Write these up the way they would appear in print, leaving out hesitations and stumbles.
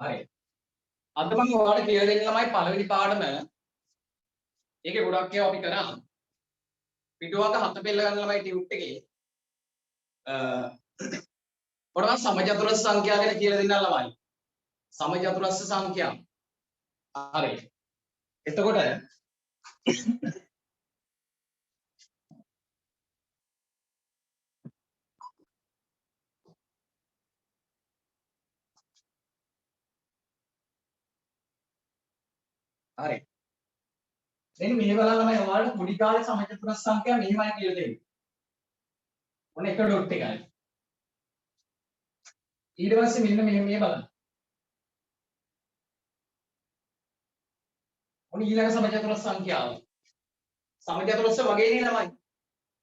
හරි. අද මම ඔයාලට කියලා දෙන්න ළමයි පළවෙනි පාඩම. ඒකේ ගොඩක් ඒවා අපි කරා. පිටුවක හත පෙළ ගන්න ළමයි ටියුට් එකේ. පොඩක් සමචතුරස්‍ර සංඛ්‍යා ගැන කියලා දෙන්න ළමයි. සමචතුරස්‍ර සංඛ්‍යා. හරි. එතකොට හරි. දැන් මේ බලන්න ළමයි ඔයාලට පොඩි කාලේ සමචතුරස්‍ර සංඛ්‍යා මෙහෙමයි කියලා දෙන්නේ. ඔන්න එක ඩොට් එකයි. ඊට පස්සේ මෙන්න මේ බලන්න. ඔන්න ඊළඟ සමචතුරස්‍ර සංඛ්‍යාව. සමචතුරස්‍ර වගේනේ ළමයි.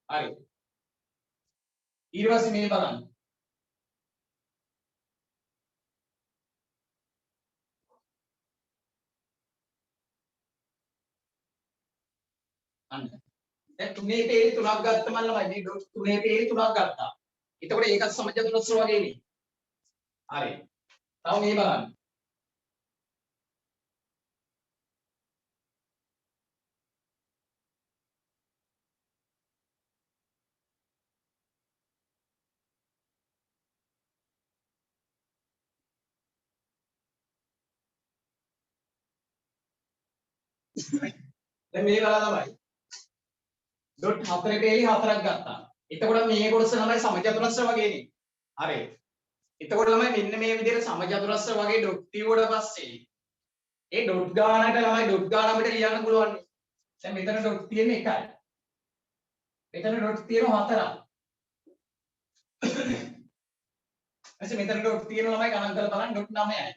හරි. ඊට පස්සේ මේ බලන්න. අන්න. දැන් තුනේ පේලි තුනක් ගත්තම ළමයි මේ ඩොට් තුනේ පේලි තුනක් ගත්තා. එතකොට ඒකත් සමචතුරස්‍ර වගේනේ. හරි. තව මේ බලන්න. දැන් මේ බලන්න ළමයි. ඩොට් හතරේ පේලි හතරක් ගත්තා. එතකොට මේ කොටස ළමයි සමචතුරස්‍ර වගේනේ. හරි. එතකොට ළමයි මෙන්න මේ විදිහට සමචතුරස්‍ර වගේ ඩොට් තියුවට පස්සේ ඒ ඩොට් ගානට ළමයි ඩොට් ගාන අපිට ලියන්න පුළුවන්. දැන් මෙතන ඩොට් තියෙන්නේ එකයි. මෙතන ඩොට් තියෙනවා හතරක්. එතකොට මෙතන ඩොට් තියෙනවා ළමයි ගණන් කරලා බලන්න ඩොට් 9යි.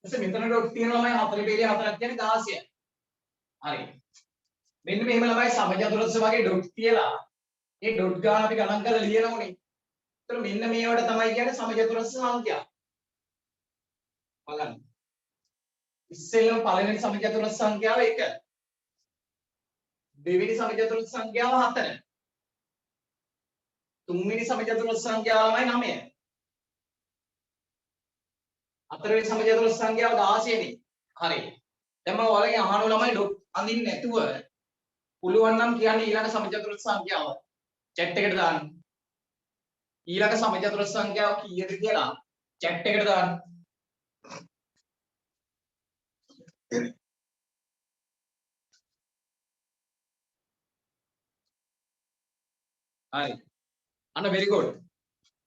එතකොට මෙතන ඩොට් තියෙනවා ළමයි හතරේ පේලි හතරක් කියන්නේ 16යි. හරි. මෙන්න මෙහෙම ළමයි සමචතුරස්‍ර වගේ ඩොට් තියලා ඒ ඩොට් ගාන අපි ගණන් කරලා ලියනෝනේ. එතකොට මෙන්න මේවට තමයි කියන්නේ සමචතුරස්‍ර සංඛ්‍යා. බලන්න. ඉස්සෙල්ලම පළවෙනි සමචතුරස්‍ර සංඛ්‍යාව 1. දෙවෙනි සමචතුරස්‍ර සංඛ්‍යාව 4. තුන්වෙනි සමචතුරස්‍ර සංඛ්‍යාව ළමයි 9. හතරවෙනි සමචතුරස්‍ර සංඛ්‍යාව 16 නේ. හරි. දැන් මම ඔයාලගෙන් අහනවා ළමයි ඩොට් අඳින්න නැතුව පුළුවන් නම් කියන්නේ ඊළඟ සමචතුරස්‍ර සංඛ්‍යාව chat එකට දාන්න. ඊළඟ සමචතුරස්‍ර සංඛ්‍යාව කීයද කියලා chat එකට දාන්න. හරි. අන්න very good.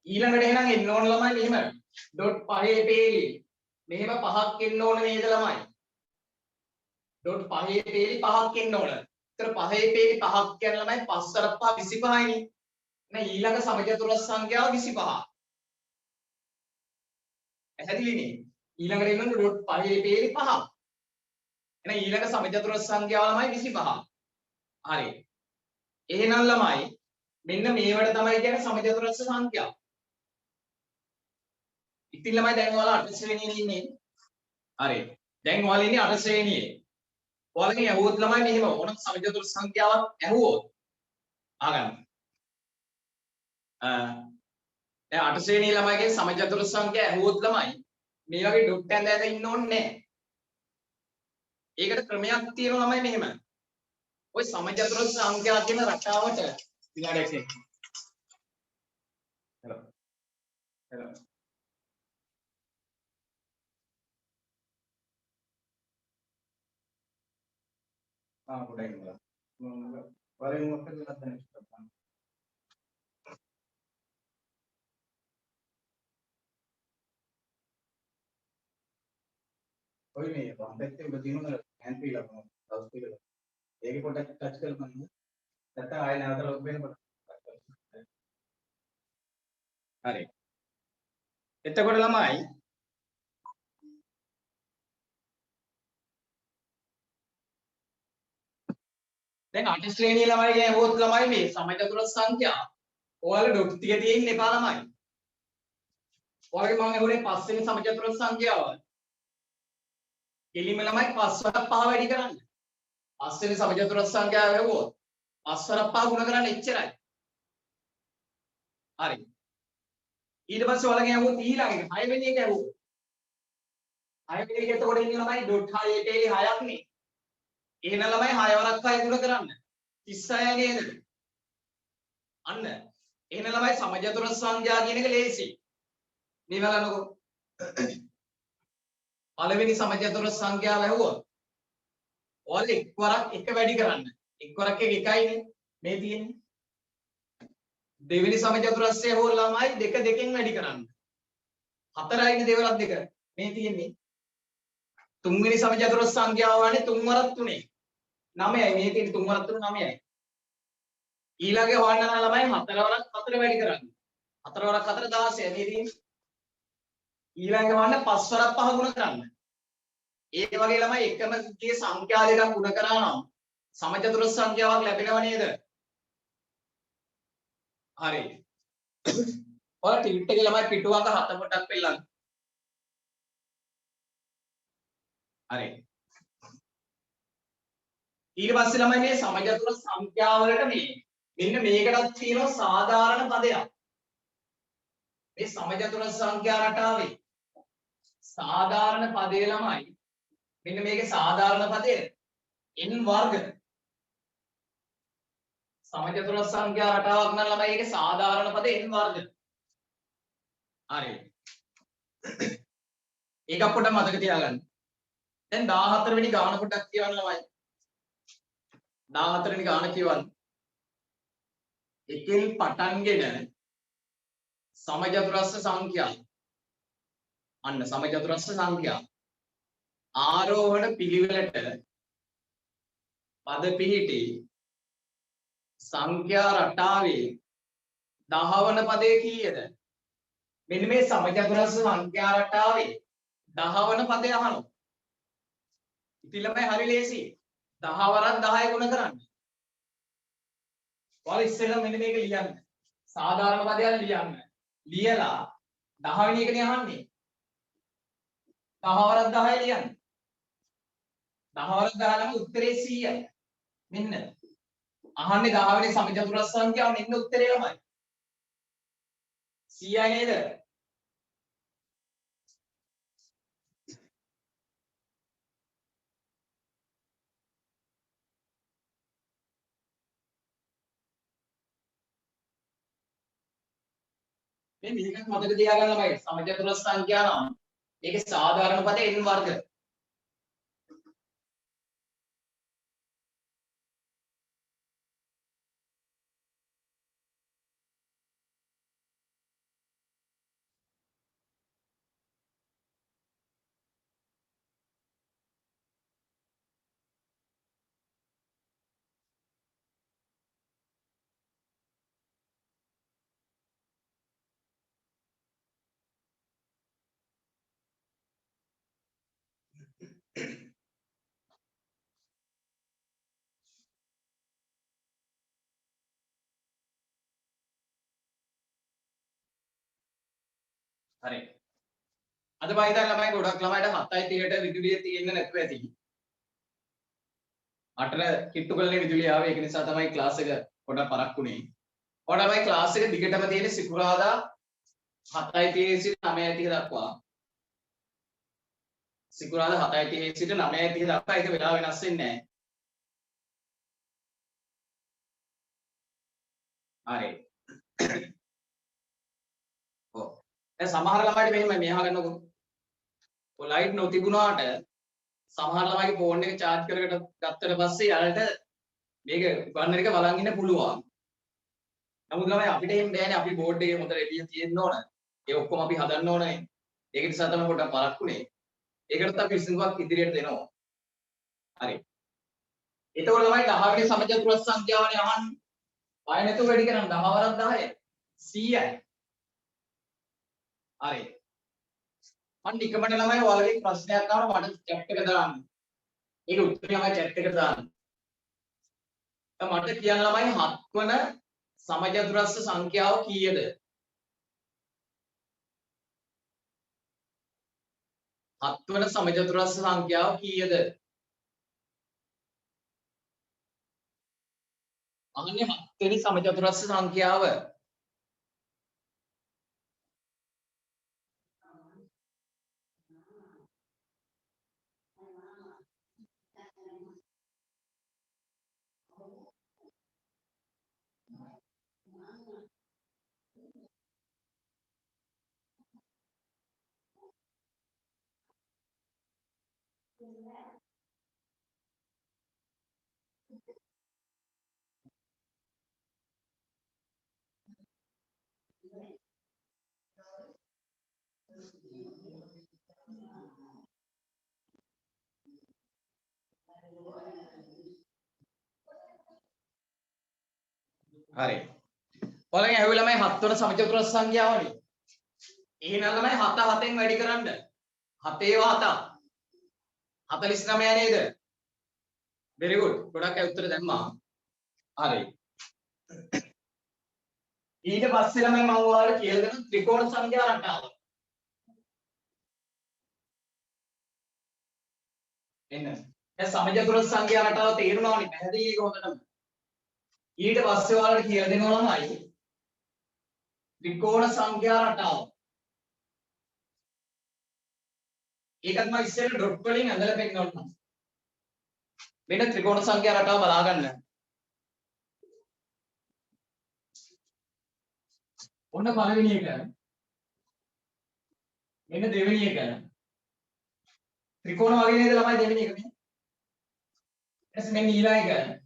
ඊළඟට එහෙනම් එන්න ඕන ළමයි මෙහෙම ඩොට් පහේ පේලි. මෙහෙම පහක් එන්න ඕන නේද ළමයි? ඩොට් පහේ පේලි පහක් එන්න ඕන. ඒතර පහේ පේලි පහක් කියන ළමයි 5 අර 5 25යි නේ. එහෙනම් ඊළඟ සමචතුරස්‍ර සංඛ්‍යාව 25. පැහැදිලිනේ? ඊළඟට එන්න ඩොට් පහේ පේලි 5ක්. එහෙනම් ඊළඟ සමචතුරස්‍ර සංඛ්‍යාව ළමයි 25. හරි. එහෙනම් ළමයි මෙන්න මේවට තමයි කියන්නේ සමචතුරස්‍ර සංඛ්‍යා. ඉතින් ළමයි දැන් ඔයාලා 8 ශ්‍රේණියේ ඉන්නේ. හරි. දැන් ඔයාලා ඉන්නේ 8 ශ්‍රේණියේ. ඔයාලගෙන් ඇහුවොත් ළමයි මෙහෙම ඕනම සමචතුරස්‍ර සංඛ්‍යාවක් ඇහුවොත් ආගන්න. දැන් 8 ශ්‍රේණියේ ළමයිගේ සමචතුරස්‍ර සංඛ්‍යා ඇහුවොත් ළමයි මේ වගේ ඩොට් ඇඳ ඇඳ ඉන්න ඕනේ නැහැ. ඒකට ක්‍රමයක් තියෙනවා ළමයි මෙහෙම. ওই සමචතුරස්‍ර සංඛ්‍යා කියන රටාවට විනාඩියක් එන්න. හෙලෝ. හෙලෝ. පොඩ්ඩක් ඉන්න බලන්න. වරින් මොකක්ද නැත්නම් ඉස්සරහට. ඔය මේ වම් පැත්තේ ඔබ දිනුන හෑන්ඩ් පීල් එක තවස් පීල් එක. ඒකේ පොඩ්ඩක් ටච් කරලා බලන්න. නැත්නම් ආයෙ නැවත ලොග් වෙනකොට. හරි. එතකොට ළමයි දැන් 8 ශ්‍රේණියේ ළමයිගේ ඇහුවොත් ළමයි මේ සමචතුරස්‍ර සංඛ්‍යා ඔයාලා ඩොට් ටික තියෙන්න එපා ළමයි. ඔයාලගේ මම ඇහුනේ 5 වෙනි සමචතුරස්‍ර සංඛ්‍යාව. එළිම ළමයි 5 වරක් 5 වැඩි කරන්න. 5 වෙනි සමචතුරස්‍ර සංඛ්‍යාව ඇහුවොත් 5 වරක් 5 ගුණ කරන්න එච්චරයි. හරි. ඊට පස්සේ ඔයාලගෙන් ඇහුවොත් ඊළඟ එක 6 වෙනි එක ඇහුවොත් 6 වෙනි එතකොට ඉන්නේ ළමයි .6 6ක් නේ. එහෙනම් ළමයි 6 වරක් 6 ගුණ කරන්න. 36 නේද? අන්න. එහෙනම් ළමයි සමජතුරස් සංඛ්‍යා කියන එක ලේසි. මේ බලන්නකෝ. පළවෙනි සමජතුරස් සංඛ්‍යාව ඇහුවොත් ඔයාලා එක් වරක් එක වැඩි කරන්න. එක් වරක් එක එකයිනේ මේ තියෙන්නේ. දෙවෙනි සමජතුරස්‍රය හොල් ළමයි දෙක දෙකෙන් වැඩි කරන්න. හතරයිනේ දෙවරක් දෙක. මේ තියෙන්නේ. තුන්වෙනි සමජතුරස් සංඛ්‍යාව වන්නේ 3 වරක් 3. 9යි මේ තියෙන්නේ 3 වරක් 3 9යි. ඊළඟේ හොයන්න ළමයි 4 වරක් 4 වැඩි කරන්න. 4 වරක් 4 16යි මේ තියෙන්නේ. ඊළඟේ හොයන්න 5 වරක් 5 ගුණ කරන්න. ඒ වගේ ළමයි එකම කී සංඛ්‍යා දෙකක් ගුණ කරා නම් සමජතුරස් සංඛ්‍යාවක් ලැබෙනව නේද? හරි. ඔයාලා ටිවිට් එකේ ළමයි පිටුවක 7 පොඩක් පෙන්නන්න. හරි. ඊට පස්සේ ළමයි මේ සමජතුරස් සංඛ්‍යාවලට මෙන්න මේකටත් තියෙනවා සාධාරණ පදයක්. මේ සමජතුරස් සංඛ්‍යා රටාවේ සාධාරණ පදේ ළමයි මෙන්න මේකේ සාධාරණ පදය n වර්ග. සමජතුරස් සංඛ්‍යා රටාවක් නම් ළමයි ඒකේ සාධාරණ පදේ n වර්ග. හරි. ඒක පොඩ්ඩක් මතක තියාගන්න. දැන් 14 වෙනි ගාන පොඩ්ඩක් කියවන්න ළමයි. 14 වෙනි ගාන කියවන්න. එකෙන් පටන්ගෙන සමජතුරස්ස සංඛ්‍යා. අන්න සමජතුරස්ස සංඛ්‍යා. ආරෝහණ පිළිවෙලට පද පිහිටි සංඛ්‍යා රටාවේ 10 වන පදේ කීයද? මෙන්න මේ සමජතුරස්ස සංඛ්‍යා රටාවේ 10 වන පදය අහනවා. ඉතින් ළමයි හරි ලේසි. 10 වරක් 10 ගුණ කරන්න. ඔයාලා ඉස්සෙල්ලා මෙන්න මේක ලියන්න. සාධාරණ පදයක් ලියන්න. ලියලා 10 වෙනි එකනේ අහන්නේ. 10 වරක් 10 ලියන්න. 10 වරක් 10 ළමයි උත්තරේ 100යි. මෙන්න. අහන්නේ 10 වෙනි සමජතුරස් සංඛ්‍යාව මෙන්න උත්තරේ ළමයි. 100යි නේද? මේ මේකත් මතක තියාගන්න ළමයි. සමජතුරස් සංඛ්‍යා නම් ඒකේ සාධාරණ පදේ n වර්ග. හරි. අද මම හිතන්නේ ළමයි ගොඩක් ළමයිට 7:30ට විදුලිය තියෙන්න නැතුව ඇති. 8ට කිට්ටු කළේ විදුලිය ආවේ ඒක නිසා තමයි ක්ලාස් එක පොඩක් පරක්කුනේ. ඔයාලා ළමයි ක්ලාස් එක දිගටම තියෙන සිකුරාදා 7:30 සිට 9:30 දක්වා. සිකුරාදා 7:30 සිට 9:30 දක්වා ඒක වෙලාව වෙනස් වෙන්නේ නැහැ. හරි. ඔව්. දැන් සමහර ළමයිට මෙහෙම මෙහා ගන්නකො. ඔය ලයිට් නොතිබුණාට සමහර ළමයිගේ ෆෝන් එක charge කරගෙන ගත්තට පස්සේ යාළට මේක ගන්න එක බලන් ඉන්න පුළුවන්. නමුත් ළමයි අපිට එහෙම බෑනේ. අපි බෝඩ් එකේ හොඳ රෙඩිය තියෙන්න ඕන. ඒ ඔක්කොම අපි හදන්න ඕනේ. ඒක නිසා තමයි පොඩ්ඩක් පරක්කුනේ. ඒකටත් අපි විසඳුමක් ඉදිරියට දෙනවා. හරි. එතකොට ළමයි 10 වෙනි සමජතුරස් සංඛ්‍යාවනේ අහන්නේ. බය නැතුව වැඩි කරන්න 10 වරක් 10 100යි. හරි. මම නිකමට ළමයි ඔයාලගේ ප්‍රශ්නයක් අහනවා මට chat එක දාන්න. ඒක උත්තරේ ළමයි chat එකට දාන්න. දැන් මට කියන්න ළමයි 7 වන සමජතුරස්ස සංඛ්‍යාව කීයද? 7 වන සමජතුරස්ස සංඛ්‍යාව කීයද? අහන්නේ 7 වෙනි සමජතුරස්ස සංඛ්‍යාව. හරි. ඔයාලගෙන් ඇහුවේ ළමයි 7 වන සමචතුරස්‍ර සංඛ්‍යාවනේ. එහෙනම් ළමයි 7 7ෙන් වැඩි කරන්න. 7 ඒවා 7. 49 නේද? very good. ගොඩක් අය උත්තර දැම්මා. හරි. ඊට පස්සේ ළමයි මම ඔයාලට කියලා දෙනවා ත්‍රිකෝණ සංඛ්‍යා රටාව. එන්න. දැන් සමචතුරස්‍ර සංඛ්‍යා රටාව තේරුණානේ පැහැදිලි ඒක හොඳටම. ඊට පස්සේ ඔයාලට කියලා දෙනවා ළමයි ත්‍රිකෝණ සංඛ්‍යා රටාව. ඒකත් මම ඉස්සෙල්ලා ඩොට් වලින් ඇඳලා පෙන්නන්නම්. මෙන්න ත්‍රිකෝණ සංඛ්‍යා රටාව බලා ගන්න. ඔන්න පළවෙනි එක. මෙන්න දෙවෙනි එක. ත්‍රිකෝණ වගේ නේද ළමයි දෙවෙනි එක මේ. ඊට මෙන්න ඊළඟ එක.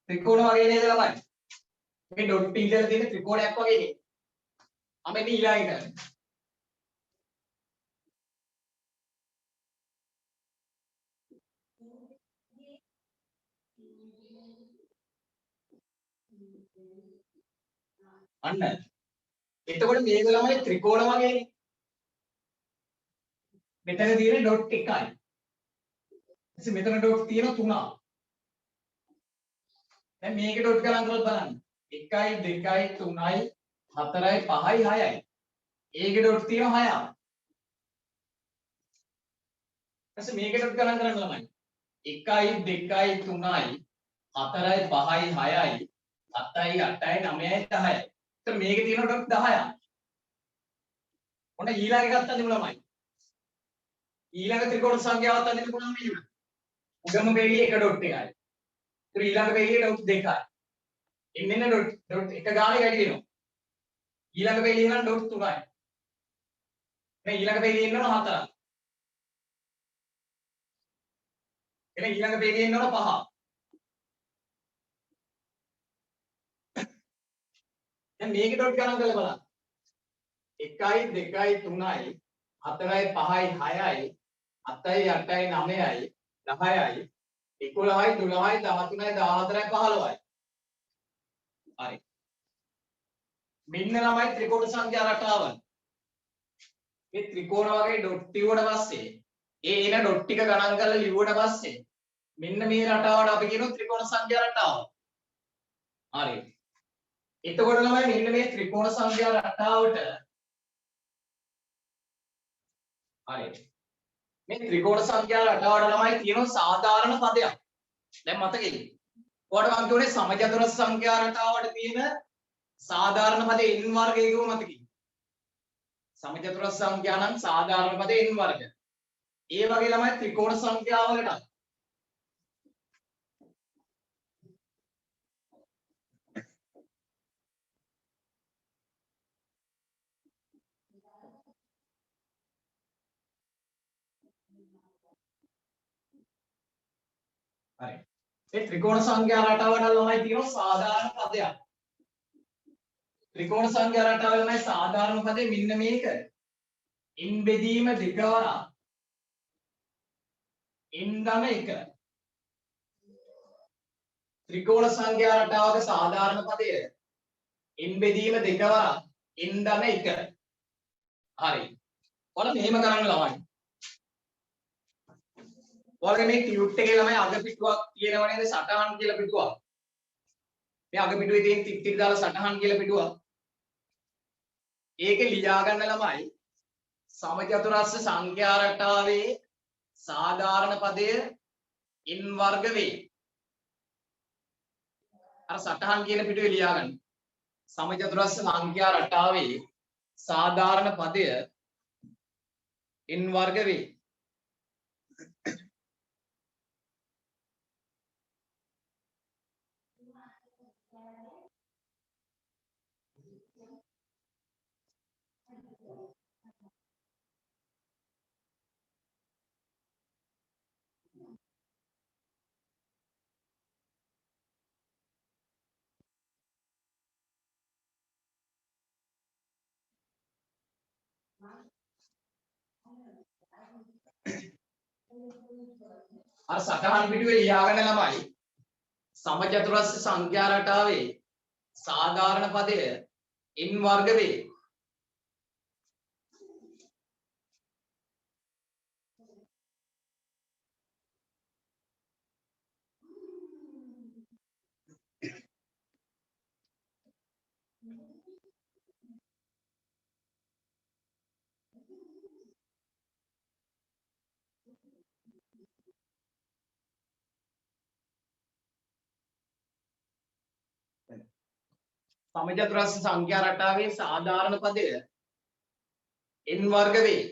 ත්‍රිකෝණ වගේ නේද ළමයි. මේ ඩොට් ඉඳලා තියෙන ත්‍රිකෝණයක් වගේ නේ. මෙන්න ඊළඟ එක. අන්න. එතකොට මේක ළමයි ත්‍රිකෝණ වගේනේ. මෙතන තියෙන ඩොට් එකයි. ඉතින් මෙතන ඩොට් තියෙන 3. දැන් මේකේ ඩොට් ගණන් කරලා බලන්න. 1යි 2යි 3යි 4යි 5යි 6යි. ඒකේ ඩොට් තියෙන 6ක්. ඊට මේකේ ඩොට් ගණන් කරන්න ළමයි. 1යි 2යි 3යි 4යි 5යි 6යි 7යි 8යි 9යි 10යි. ඒත් මේකේ තියෙන ඩොට් 10ක්. ඔන්න ඊළඟ එකත් අඳිමු ළමයි. ඊළඟ ත්‍රිකෝණ සංඛ්‍යාවත් අඳින්න පුළුවන් මෙන්න. උඩම පෙළියේ එක ඩොට් එකයි. ඒත් ඊළඟ පෙළියේ ඩොට් දෙකයි. එන්න ඩොට් එක ගානේ වැඩි වෙනවා. ඊළඟ පෙළියේ නම් ඩොට් 3යි. මේ ඊළඟ පෙළියේ ඉන්නවා 4ක්. එන ඊළඟ පෙළියේ ඉන්නවා 5ක්. දැන් මේකේ ඩොට් ගණන් කරලා බලන්න. 1යි 2යි 3යි 4යි 5යි 6යි 7යි 8යි 9යි 10යි 11යි 12යි 13යි 14යි 15යි. හරි. මෙන්න ළමයි ත්‍රිකෝණ සංඛ්‍යා රටාව. මේ ත්‍රිකෝණ වගේ ඩොට් ටිකට පස්සේ ඒ එන ඩොට් ටික ගණන් කරලා ලිව්වට පස්සේ මෙන්න මේ රටාවට අපි කියනවා ත්‍රිකෝණ සංඛ්‍යා රටාව. හරි. එතකොට ළමයි මෙන්න මේ ත්‍රිකෝණ සංඛ්‍යා රටාවට හරි. මේ ත්‍රිකෝණ සංඛ්‍යා රටාවට ළමයි තියෙන සාධාරණ පදයක්. දැන් මතකෙයි. ඔයාලට මම කියුනේ සමචතුරස්‍ර සංඛ්‍යා රටාවට තියෙන සාධාරණ පද n වර්ගය කියුව මතකයි. සමචතුරස්‍ර සංඛ්‍යා නම් සාධාරණ පද n වර්ග. ඒ වගේ ළමයි ත්‍රිකෝණ සංඛ්‍යා වලට හරි. මේ ත්‍රිකෝණ සංඛ්‍යා රටාවට ළමයි තියෙන සාධාරණ පදයක්. ත්‍රිකෝණ සංඛ්‍යා රටාවල ළමයි සාධාරණ පදේ මෙන්න මේක. n බෙදීම දෙකවරක් n ධන 1. ත්‍රිකෝණ සංඛ්‍යා රටාවක සාධාරණ පදය n බෙදීම දෙකවරක් n ධන 1. හරි. ඔයාලා මෙහෙම කරන්න ළමයි. ඔයාලගේ මේ ටියුට් එකේ ළමයි අග පිටුවක් තියෙනව නේද සටහන් කියලා පිටුවක්. මේ අග පිටුවේ තියෙන ටික ටික දාලා සටහන් කියලා පිටුවක්. ඒකේ ලියා ගන්න ළමයි සමචතුරස්‍ර සංඛ්‍යා රටාවේ සාධාරණ පදය n වර්ග වේ. අර සටහන් කියන පිටුවේ ලියා ගන්න. සමචතුරස්‍ර සංඛ්‍යා රටාවේ සාධාරණ පදය n වර්ග වේ. අර සටහන් පිටුවේ ලියාගන්න ළමයි සමචතුරස්‍ර සංඛ්‍යා රටාවේ සාධාරණ පදය n වර්ග වේ. සමචතුරස්‍ර සංඛ්‍යා රටාවේ සාධාරණ පදය n වර්ග වේ.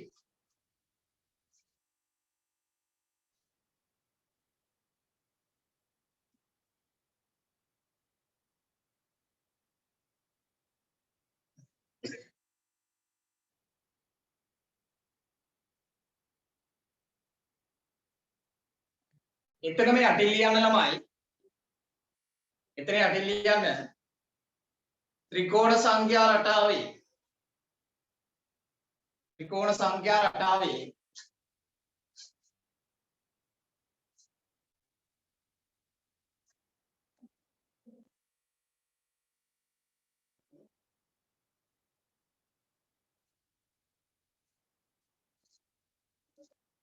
එතන මේ යටින් ලියන්න ළමයි. එතන යටින් ලියන්න ත්‍රිකෝණ සංඛ්‍යා රටාවේ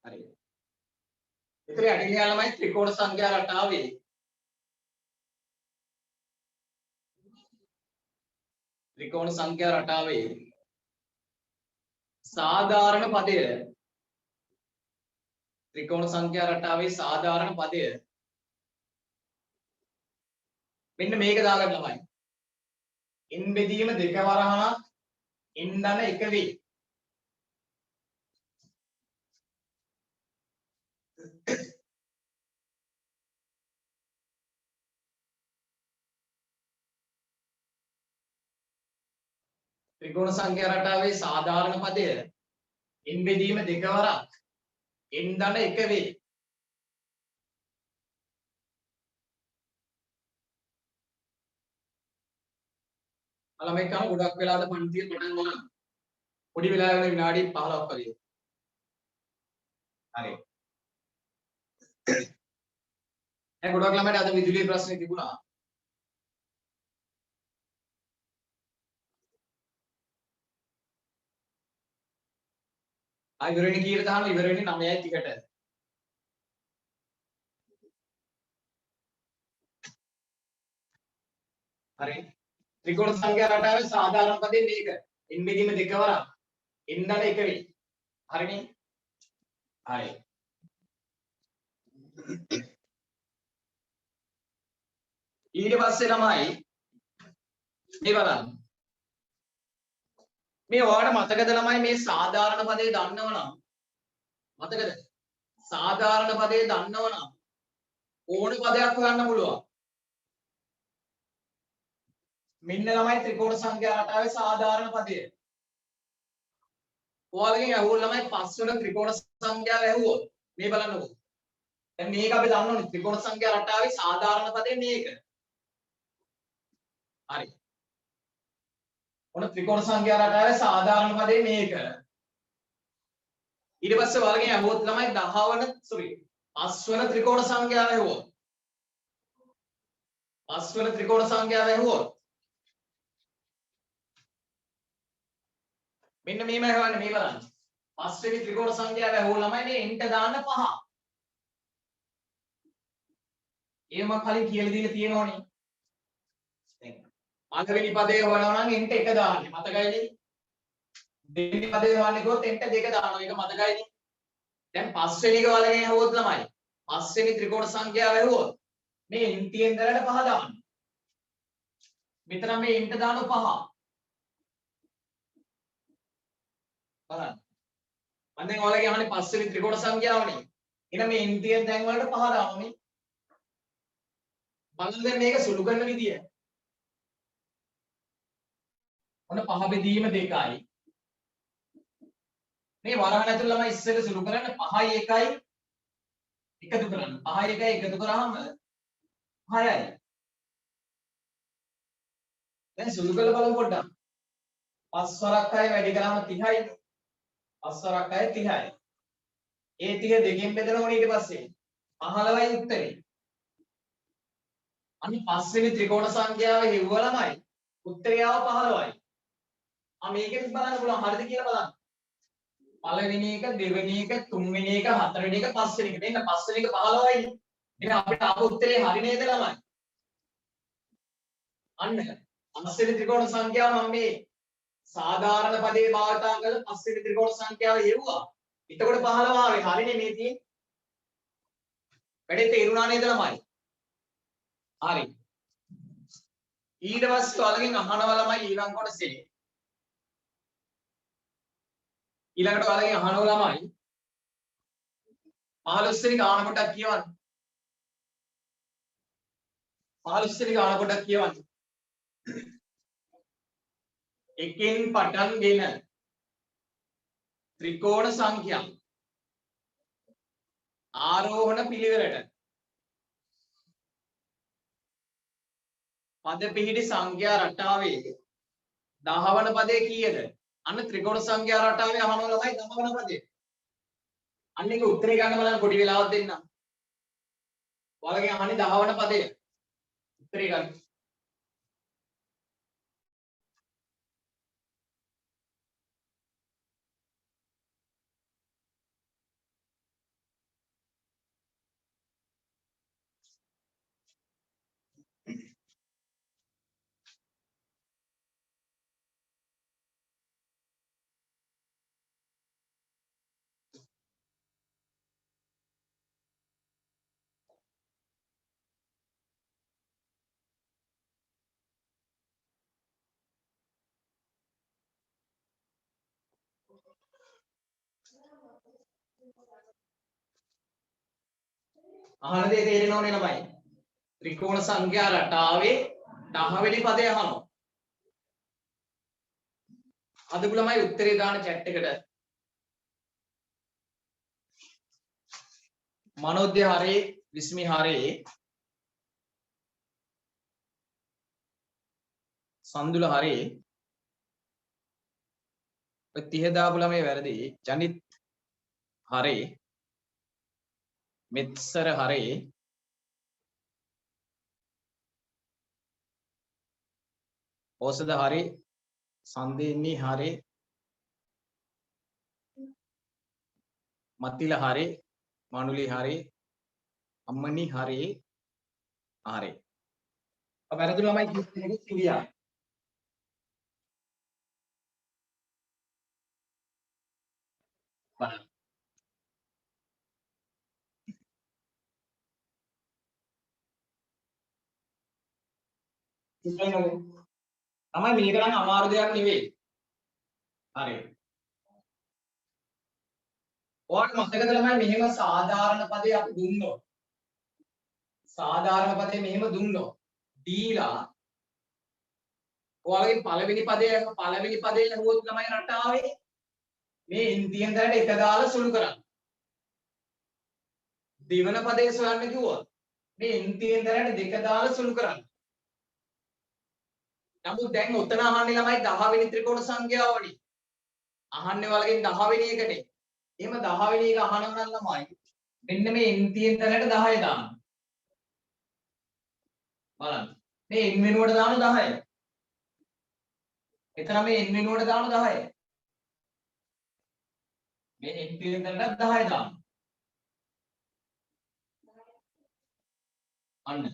හරි. එතන යටින් ලියන්න ළමයි ත්‍රිකෝණ සංඛ්‍යා රටාවේ සාධාරණ පදය මෙන්න මේක දාගන්න ළමයි. n බෙදීම 2 වරහණක් n ධන 1 වේ. ත්‍රිකෝණ සංඛ්‍යා රටාවේ සාධාරණ පදය n බෙදීම 2 වරක් n ධන 1 වේ. ළමයි කන ගොඩක් වෙලාද පන්තිය පටන් ගන්න. පොඩි වෙලාවක විනාඩි 15ක් වගේ. හරි. දැන් ගොඩක් ළමයිට අද විදුලියේ ප්‍රශ්නේ තිබුණා. ඉවර වෙන්නේ කීයට දානවා? ඉවර වෙන්නේ 9යි ටිකට. හරි. ත්‍රිකෝණ සංඛ්‍යා රටාවේ සාධාරණ පදේ මේක. n බෙදීම 2 වරක් n ධන 1 වේ. හරිනේ? හරි. ඊට පස්සේ ළමයි මේ බලන්න. මේ ඔයාලට මතකද ළමයි මේ සාධාරණ පදේ දන්නවනම් මතකද? සාධාරණ පදේ දන්නවනම් ඕන පදයක් හොයන්න පුළුවන්. මෙන්න ළමයි ත්‍රිකෝණ සංඛ්‍යා රටාවේ සාධාරණ පදය. ඔයාලගෙන් අහුවොත් ළමයි පස්වන ත්‍රිකෝණ සංඛ්‍යාව ඇහුවොත් මේ බලන්නකෝ. දැන් මේක අපි දන්න ඕනේ ත්‍රිකෝණ සංඛ්‍යා රටාවේ සාධාරණ පදේ මේක. හරි. ඔන්න ත්‍රිකෝණ සංඛ්‍යා රටාවේ සාධාරණ පදේ මේක. ඊට පස්සේ ඔයාලගෙන් අහුවොත් ළමයි 5වන ත්‍රිකෝණ සංඛ්‍යාව ඇහුවොත්. 5වන ත්‍රිකෝණ සංඛ්‍යාව ඇහුවොත් මෙන්න මේම ඇහවන්නේ මේ බලන්න. 5 වෙනි ත්‍රිකෝණ සංඛ්‍යාව ඇහුවොත් ළමයි මේ n ට දාන්න 5. ඒක මම කලින් කියලා දීලා තියෙනවනේ. දැන් 5 වෙනි පදේ හොයනවා නම් n ට 1 දාන්නේ. මතකයිද? දෙවෙනි පදේ හොයන්නේ කිව්වොත් n ට 2 දානවා. ඒක මතකයිද? දැන් 5 වෙනි එක වලගෙන ඇහුවොත් ළමයි 5 වෙනි ත්‍රිකෝණ සංඛ්‍යාව ඇහුවොත් මේ n තියෙන දරට 5 දාන්න. මෙතන මේ n ට දාන 5. බලන්න. මම දැන් ඔයාලගේ අහන්නේ 5 වෙනි ත්‍රිකෝණ සංඛ්‍යාවනේ. එහෙනම් මේ n තියෙන තැන් වලට 5 දානෝනේ. බලන්න දැන් මේක සුළු කරන විදිය. ඔන්න 5 බෙදීම 2යි. මේ වරහන් ඇතුළේ ළමයි ඉස්සෙල්ලා සුළු කරන්න 5යි 1යි එකතු කරන්න. 5යි 1යි එකතු කරාම 6යි. දැන් සුළු කරලා බලමු පොඩ්ඩක්. 5 වරක් 6 වැඩි කරාම 30යි. 4 අය 30යි. ඒ 30 දෙකෙන් බෙදලා ඕනේ ඊට පස්සේ 15යි උත්තරේ. අනිත් පස්වෙනි ත්‍රිකෝණ සංඛ්‍යාව හෙව්ව ළමයි උත්තරය ආව 15යි. මේකෙත් බලන්න පුළුවන් හරිද කියලා බලන්න. පළවෙනි එක, දෙවෙනි එක, තුන්වෙනි එක, හතරවෙනි එක, පස්වෙනි එක. මෙන්න පස්වෙනි එක 15යි. එහෙනම් අපිට ආපු උත්තරේ හරි නේද ළමයි? අන්න පස්වෙනි ත්‍රිකෝණ සංඛ්‍යාව මම මේ සාධාරණ පදේ භාවිතා කරලා පස්වෙනි ත්‍රිකෝණ සංඛ්‍යාව යෙව්වා. එතකොට 15 ආවේ හරිනේ මේ තියෙන්නේ. වැඩේ තේරුණා නේද ළමයි? හරි. ඊට පස්සේ ඔයාලගෙන් අහනවා ළමයි ඊළඟ කොටසේ. ඊළඟට ඔයාලගෙන් අහනවා ළමයි 15 වෙනි ගාන කොටක් කියවන්න. 15 වෙනි ගාන කොටක් කියවන්න. එකෙන් පටන්ගෙන ත්‍රිකෝණ සංඛ්‍යා ආරෝහණ පිළිවෙලට පද පිහිටි සංඛ්‍යා රටාවේ 10 වන පදේ කීයද? අන්න ත්‍රිකෝණ සංඛ්‍යා රටාවේ අහනවා ළමයි 10 වන පදේ. අන්න ඒක උත්තරේ ගන්න බලන්න පොඩි වෙලාවක් දෙන්න. ඔයාලගෙන් අහන්නේ 10 වන පදේ. උත්තරේ ගන්න. අහන දේ තේරෙනවනේ ළමයි. ත්‍රිකෝණ සංඛ්‍යා රටාවේ 10 වෙනි පදය අහනවා. අදපු ළමයි උත්තරේ දාන chat එකට. මනෝද්‍ය හරේ, විස්මි හරේ, සන්දුල හරේ. ඔය 30 දාපු ළමයි වැරදි. ජනිත් හරේ, මෙත්සර හරේ, ඕසද හරේ, සන්දේනි හරේ, මතිල හරේ, මනුලි හරේ, අම්මනි හරේ, හරේ. අප වැරදි ළමයි කිව්වා. බලන්න. තමයි මේක නම් අමාරු දෙයක් නෙවෙයි. හරි. ඔයාලට මතකද ළමයි මෙහෙම සාධාරණ පදේ අපි දුන්නොත්. සාධාරණ පදේ මෙහෙම දුන්නොත්. දීලා ඔයාලගේ පළවෙනි පදේ ලැබුවොත් ළමයි රටාවේ මේ ඉන්දියන් දරට එක දාලා සුළු කරන්න. දෙවන පදේ සොයන්න කිව්වොත් මේ ඉන්දියන් දරට දෙක දාලා සුළු කරන්න. නමුත් දැන් උතන අහන්නේ ළමයි 10 වෙනි ත්‍රිකෝණ සංඛ්‍යාව වලින්. අහන්නේ ඔයාලගෙන් 10 වෙනි එකනේ. එහෙම 10 වෙනි එක අහනවා නම් ළමයි මෙන්න මේ ඉන්දියන් දරට 10 දාන්න. බලන්න. මේ n වෙනුවට දාන 10. එතන මේ n වෙනුවට දාන 10. මේ n පිළිවෙලට 10 දාන්න. අන්න.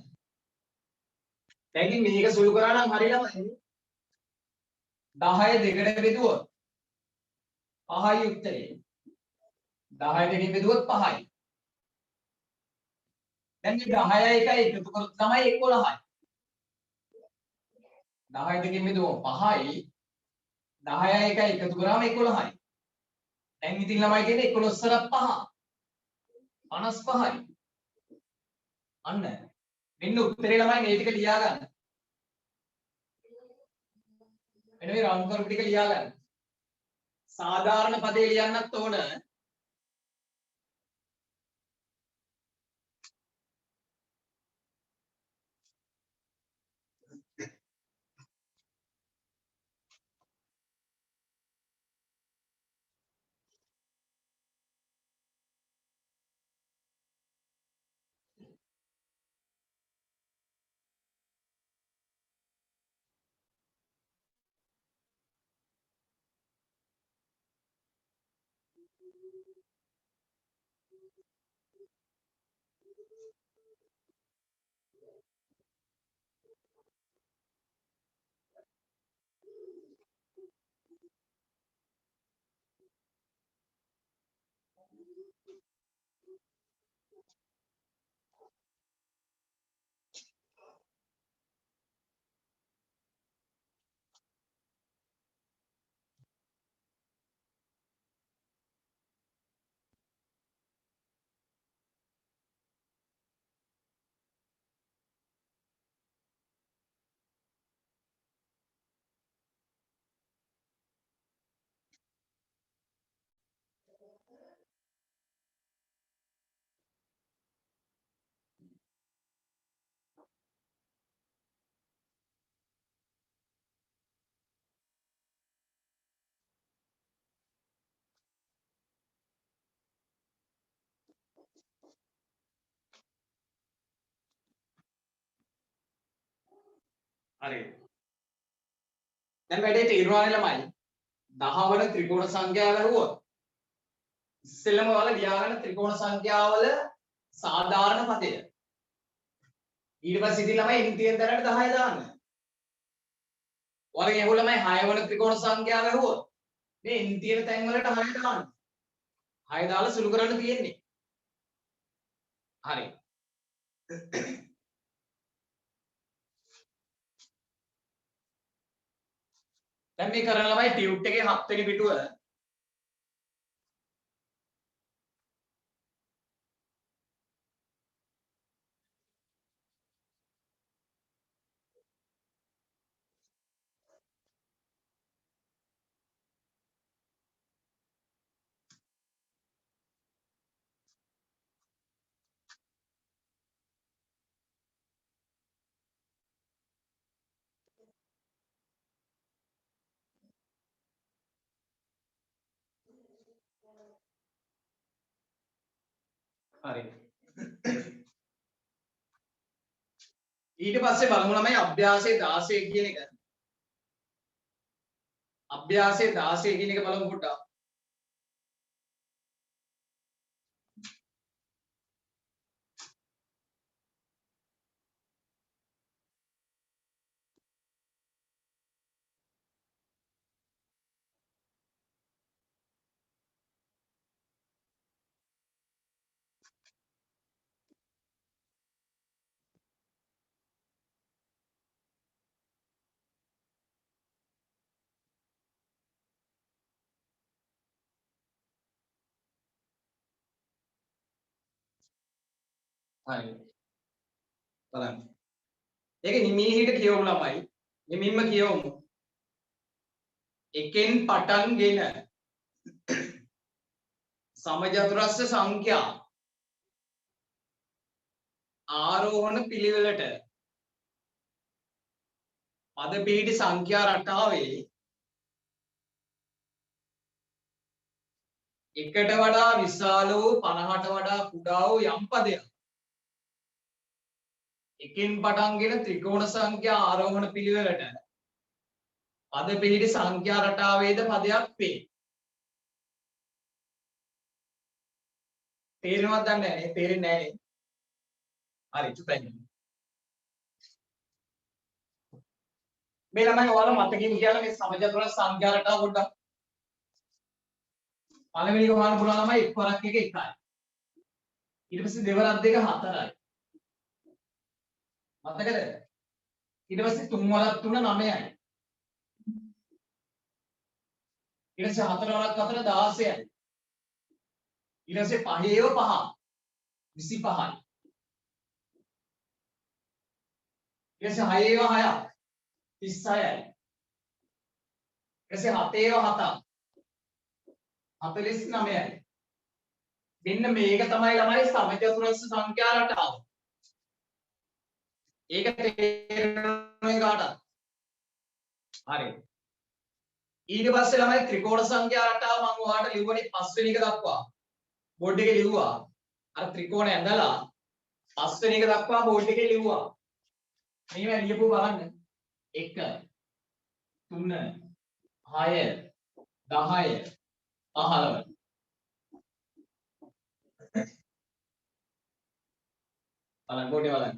දැන් මේක සුළු කරා නම් හරියම 10 දෙකට බෙදුවොත් 5යි උත්තරේ. 10 දෙකෙන් බෙදුවොත් 5යි. දැන් මේ 10යි එකයි එකතු කරොත් තමයි 11යි. 10 දෙකෙන් බෙදුවොත් 5යි. 10යි එකයි එකතු කරාම 11යි. දැන් ඉතින් ළමයි කියන්නේ 11 සරක් 5. 55යි. අන්න. මෙන්න උත්තරේ ළමයි මේ ටික ලියා ගන්න. මෙන්න මේ රවුන්ඩ් කරපු ටික ලියා ගන්න. සාධාරණ පදේ ලියන්නත් ඕන. හරි. දැන් වැඩේ තීරණය ළමයි 10 වන ත්‍රිකෝණ සංඛ්‍යාව ලැබුවොත් ඉස්සෙල්ලම ඔයාලා ලියාගන්න ත්‍රිකෝණ සංඛ්‍යාවල සාධාරණ පදය. ඊට පස්සේ ඉතින් ළමයි n තියෙන තැනට 10 දාන්න. ඔයාලගේ යහුව ළමයි 6 වන ත්‍රිකෝණ සංඛ්‍යාව ලැබුවොත් මේ n තියෙන තැන් වලට 6 දාන්න. 6 දාලා සුළු කරන්න තියෙන්නේ. හරි. දැන් මේ කරන ළමයි ටියුට් එකේ 7 වෙනි පිටුව හරි. ඊට පස්සේ බලමු ළමයි අභ්‍යාසයේ 16 කියන එක. අභ්‍යාසයේ 16 කියන එක බලමු පොඩ්ඩක්. හරි. බලන්න. ඒක නිමීහිට කියවමු ළමයි. නිමින්ම කියවමු. එකෙන් පටන්ගෙන සමචතුරස්‍ර සංඛ්‍යා ආරෝහණ පිළිවෙලට පද පිහිටි සංඛ්‍යා රටාවේ එකට වඩා විශාල වූ 50ට වඩා කුඩා වූ යම් පදයක් එකෙන් පටන්ගෙන ත්‍රිකෝණ සංඛ්‍යා ආරෝහණ පිළිවෙලට පද පිහිටි සංඛ්‍යා රටාවේද පදයක් වේ. තේරෙනවද දන්නේ නැහැ නේ? තේරෙන්නේ නැහැ නේ. හරි චුට්ටක්. මේ ළමයි ඔයාලා මතකින් කියලා මේ සමචතුරස්‍ර සංඛ්‍යා රටාව පොඩ්ඩක් පළවෙනි එක හොයන්න පුළුවන් ළමයි එක් වරක් එක 1යි. ඊට පස්සේ දෙවරක් දෙක 4යි. මතකද? ඊට පස්සේ තුන් වරක් 3 9යි. ඊට පස්සේ 4 වරක් 4 16යි. ඊට පස්සේ 5 5 25යි. ඊට පස්සේ 6 6ක් 36යි. ඊට පස්සේ 7 7ක් 49යි. මෙන්න මේක තමයි ළමයි සමචතුරස්‍ර සංඛ්‍යා රටාව. ඒක තේරෙන්නේ කාටද? හරි. ඊට පස්සේ ළමයි ත්‍රිකෝණ සංඛ්‍යා රටාව මම ඔයාලට ලිව්වනේ 5 වෙනි එක දක්වා. බෝඩ් එකේ ලිව්වා. අර ත්‍රිකෝණය ඇඳලා 5 වෙනි එක දක්වා බෝඩ් එකේ ලිව්වා. මේවා ලියපුව බලන්න. 1 3 6 10 15 බලන්න පොඩි බලන්න.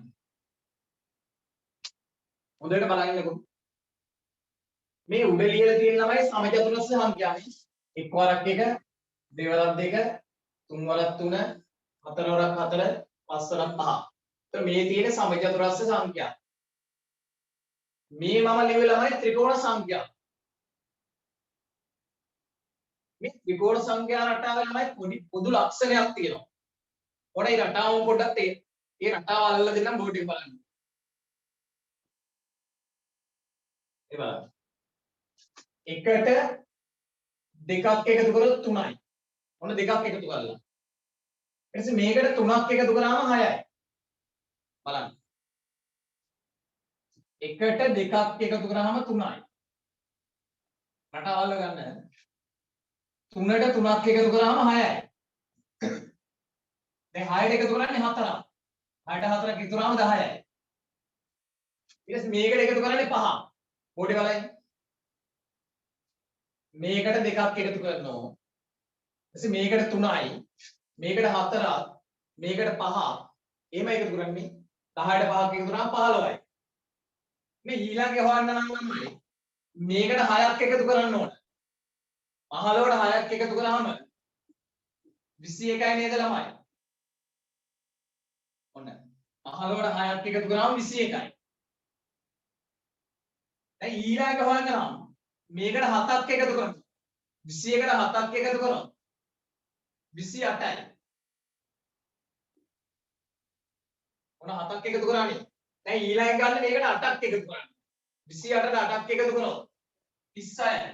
හොඳට බලන්නකෝ. මේ උඩ ලියලා තියෙන ළමයි සමචතුරස්‍ර සංඛ්‍යාවේ. එක් වරක් එක, දෙවරක් දෙක, තුන් වරක් තුන, හතර වරක් හතර, පස් වරක් පහ. එතකොට මේ තියෙන සමචතුරස්‍ර සංඛ්‍යා. මේ මම ලියුවේ ළමයි ත්‍රිකෝණ සංඛ්‍යා. මේ ත්‍රිකෝණ සංඛ්‍යා රටාවේ ළමයි පොදු ලක්ෂණයක් තියෙනවා. ඔන්න ඒ රටාව පොඩ්ඩක් ඒ රටාව අල්ලලා දෙන්නම් බෝඩ් එක බලන්න. ඒ බලන්න. එකට දෙකක් එකතු කරොත් 3යි. ඔන්න දෙකක් එකතු කරලා. ඊට පස්සේ මේකට 3ක් එකතු කරාම 6යි. බලන්න. එකට දෙකක් එකතු කරාම 3යි. රටාව අල්ල ගන්න. 3ට 3ක් එකතු කරාම 6යි. දැන් 6ට එකතු කරන්නේ 4ක්. 6ට 4ක් එකතු කරාම 10යි. ඊට පස්සේ මේකට එකතු කරන්නේ 5. පොඩි බලන්න. මේකට දෙකක් එකතු කරනවා. ඊට මේකට 3යි, මේකට 4ක්, මේකට 5ක්. එහෙම එකතු කරන්නේ 10ට 5ක් එකතු කරාම 15යි. මේ ඊළඟේ හොයන්න නම් තමයි මේකට 6ක් එකතු කරන්න ඕන. 15ට 6ක් එකතු කරාම 21යි නේද ළමයි? ඔන්න 15ට 6ක් එකතු කරාම 21යි. දැන් ඊළඟ හොයන්න නම් මේකට 7ක් එකතු කරනවා. 21කට 7ක් එකතු කරනවා 28යි. ඔන්න 7ක් එකතු කරානේ. දැන් ඊළඟ ගන්න මේකට 8ක් එකතු කරන්න. 28ට 8ක් එකතු කරනවා 36යි.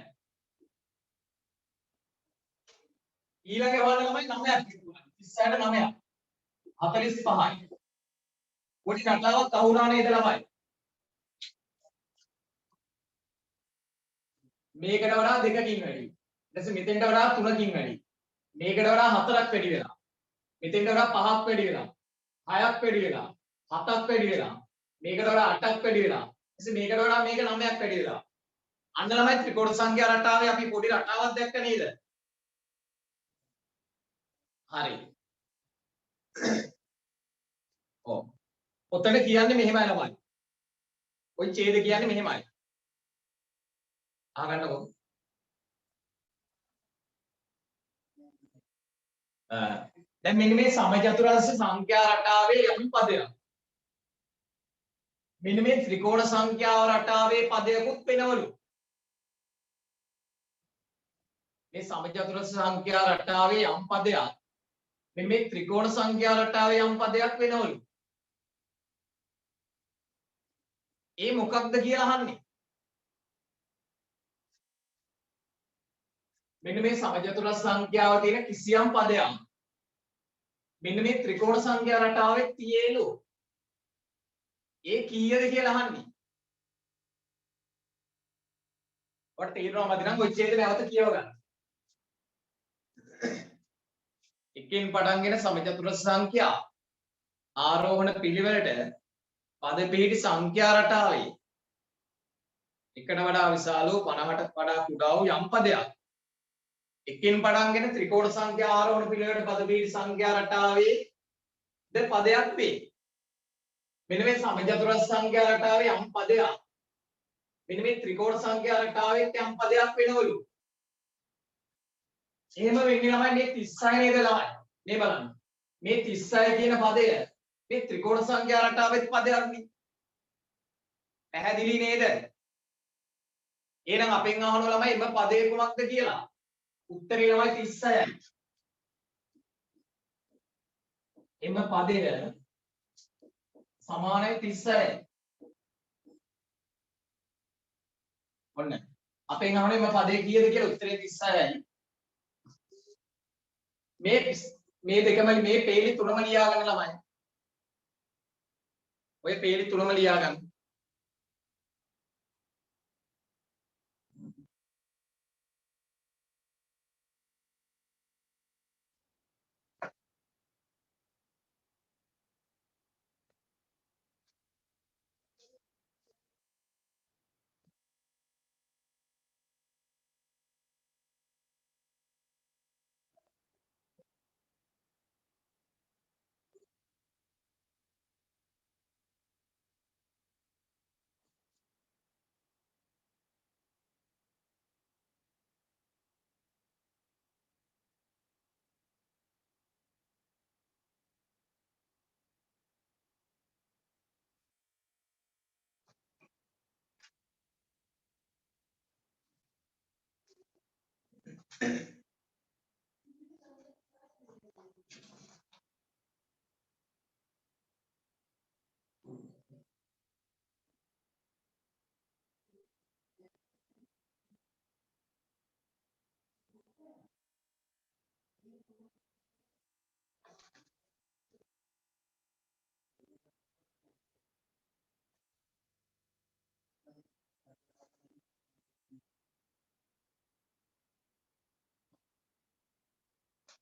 ඊළඟ හොයන්න ළමයි 9ක් එකතු කරන්න. 36ට 9ක් 45යි. පොඩි රටාවක් අහුණා නේද ළමයි? මේකට වඩා දෙකකින් වැඩි. ඊට පස්සේ මෙතෙන්ට වඩා තුනකින් වැඩි. මේකට වඩා හතරක් වැඩි වෙලා. මෙතෙන්ට වඩා පහක් වැඩි වෙලා. හයක් වැඩි වෙලා. හතක් වැඩි වෙලා. මේකට වඩා අටක් වැඩි වෙලා. ඊට මේකට වඩා මේක 9ක් වැඩි වෙලා. අන්න ළමයි ත්‍රිකෝණ සංඛ්‍යා රටාවේ අපි පොඩි රටාවක් දැක්ක නේද? හරි. ඔව්. ඔතන කියන්නේ මෙහෙමයි ළමයි. ওই ඡේද කියන්නේ මෙහෙමයි. අහගන්නකො. දැන් මෙන්න මේ සමචතුරස්‍ර සංඛ්‍යා රටාවේ යම් පදයක්. මෙන්න මේ ත්‍රිකෝණ සංඛ්‍යාව රටාවේ පදයකුත් වෙනවලු. මේ සමචතුරස්‍ර සංඛ්‍යා රටාවේ යම් පදයක්. මෙන්න මේ ත්‍රිකෝණ සංඛ්‍යා රටාවේ යම් පදයක් වෙනවලු. ඒ මොකක්ද කියලා අහන්නේ. මෙන්න මේ සමචතුරස්‍ර සංඛ්‍යාව තියෙන කිසියම් පදයක් මෙන්න මේ ත්‍රිකෝණ සංඛ්‍යා රටාවේ තියෙලු. ඒ කීයද කියලා අහන්නේ. ඔයාලට තේරෙනවා මදි නම් ඔය ඡේදය නැවත කියව ගන්න. එකෙන් පටන්ගෙන සමචතුරස්‍ර සංඛ්‍යා ආරෝහණ පිළිවෙලට පද පිහිටි සංඛ්‍යා රටාවේ එකට වඩා විශාල වූ 50ට වඩා කුඩා වූ යම් පදයක් එකෙන් පටන්ගෙන ත්‍රිකෝණ සංඛ්‍යා ආරෝහණ පිළිවෙලට පද පිහිටි සංඛ්‍යා රටාවේ ද පදයක් වේ. මෙන්න මේ සමචතුරස්‍ර සංඛ්‍යා රටාවේ යම් පදයක් මෙන්න මේ ත්‍රිකෝණ සංඛ්‍යා රටාවේ යම් පදයක් වෙනවලු. එහෙම වෙන්නේ ළමයි මේ 36 නේද ළමයි? මේ බලන්න. මේ 36 කියන පදය මේ ත්‍රිකෝණ සංඛ්‍යා රටාවේ පදයක් නේ. පැහැදිලි නේද? එහෙනම් අපෙන් අහනවා ළමයි එම පදේ කුමක්ද කියලා. උත්තරේ ළමයි 36යි. එම පදය සමානයි 36යි. ඔන්න. අපෙන් අහන්නේ එම පදේ කීයද කියලා උත්තරේ 36යි. මේ දෙකම මේ පේලි තුනම ලියා ගන්න ළමයි. ඔය පේලි තුනම ලියා ගන්න.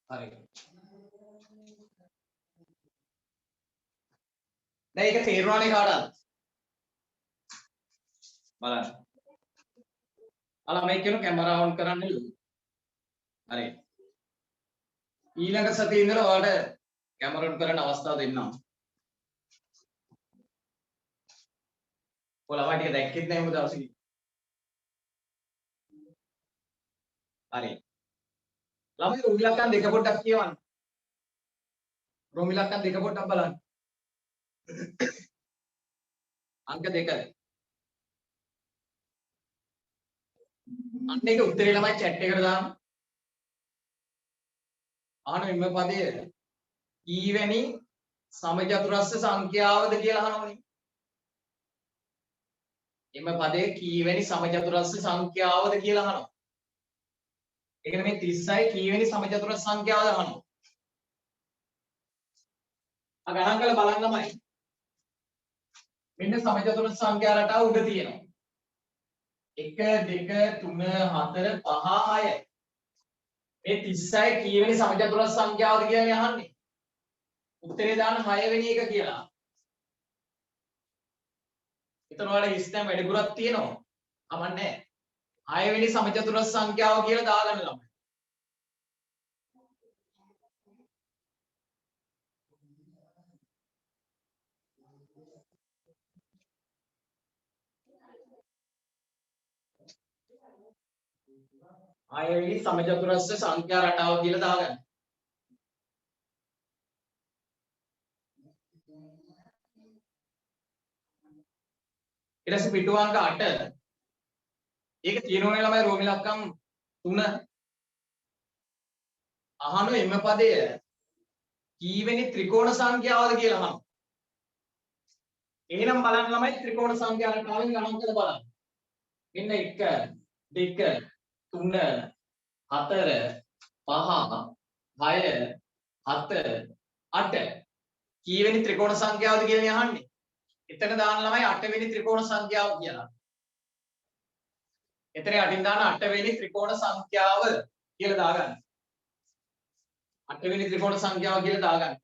හරි. දැන් ඒක තේරුණානේ කාටද? බලන්න. අලා මේක කියන කැමරා ඔන් කරන්න නේද? හරි. ඊළඟ සතියේ ඉඳලා ඔයාලට කැමරා ඔන් කරන්න අවස්ථාව දෙන්නම්. ඔයාලා ළමයි ටික දැක්කෙත් නැහැ මොකද දවසේ. හරි. ළමයි රෝමි ලක්කන් දෙක පොඩ්ඩක් කියවන්න. රෝමි ලක්කන් දෙක පොඩ්ඩක් බලන්න. අංක 2. අන්න ඒක උත්තරේ ළමයි chat එකට දාන්න. අහන එම පදය කීවැනි සමචතුරස්‍ර සංඛ්‍යාවද කියලා අහනවනේ. එම පදයේ කීවැනි සමචතුරස්‍ර සංඛ්‍යාවද කියලා අහනවා. ඒ කියන්නේ මේ 36 කීවැනි සමචතුරස්‍ර සංඛ්‍යාවද අහනවා. ගණන් කරලා බලන්න ළමයි. මෙන්න සමචතුරස්‍ර සංඛ්‍යා රටාව උඩ තියෙනවා. 1 2 3 4 5 6යි. මේ 36 කීවෙනි සමචතුරස්‍ර සංඛ්‍යාවද කියන්නේ අහන්නේ. උත්තරේ දාන්න 6 වෙනි එක කියලා. එතන වල හිස්තැන් වැඩිපුරක් තියෙනවා. කමන්නේ. 6 වෙනි සමචතුරස්‍ර සංඛ්‍යාව කියලා දාගන්න ළමයි. ආයෙවි සමචතුරස්‍ර සංඛ්‍යා රටාව කියලා දාගන්න. ඊට පස්සේ පිටු අංක 8. ඒක තියෙනවනේ ළමයි රෝමි ලක්කම් 3. අහන එම පදය කීවෙනි ත්‍රිකෝණ සංඛ්‍යාවද කියලා අහනවා. එහෙනම් බලන්න ළමයි ත්‍රිකෝණ සංඛ්‍යා රටාවෙන් ගණන් කරලා බලන්න. මෙන්න 1 2 3 4 5 6 7 8 කීවෙනි ත්‍රිකෝණ සංඛ්‍යාවද කියලා අහන්නේ. එතන දාන්න ළමයි 8 වෙනි ත්‍රිකෝණ සංඛ්‍යාව කියලා. එතන යටින් දාන්න 8 වෙනි ත්‍රිකෝණ සංඛ්‍යාව කියලා දාගන්න. 8 වෙනි ත්‍රිකෝණ සංඛ්‍යාව කියලා දාගන්න.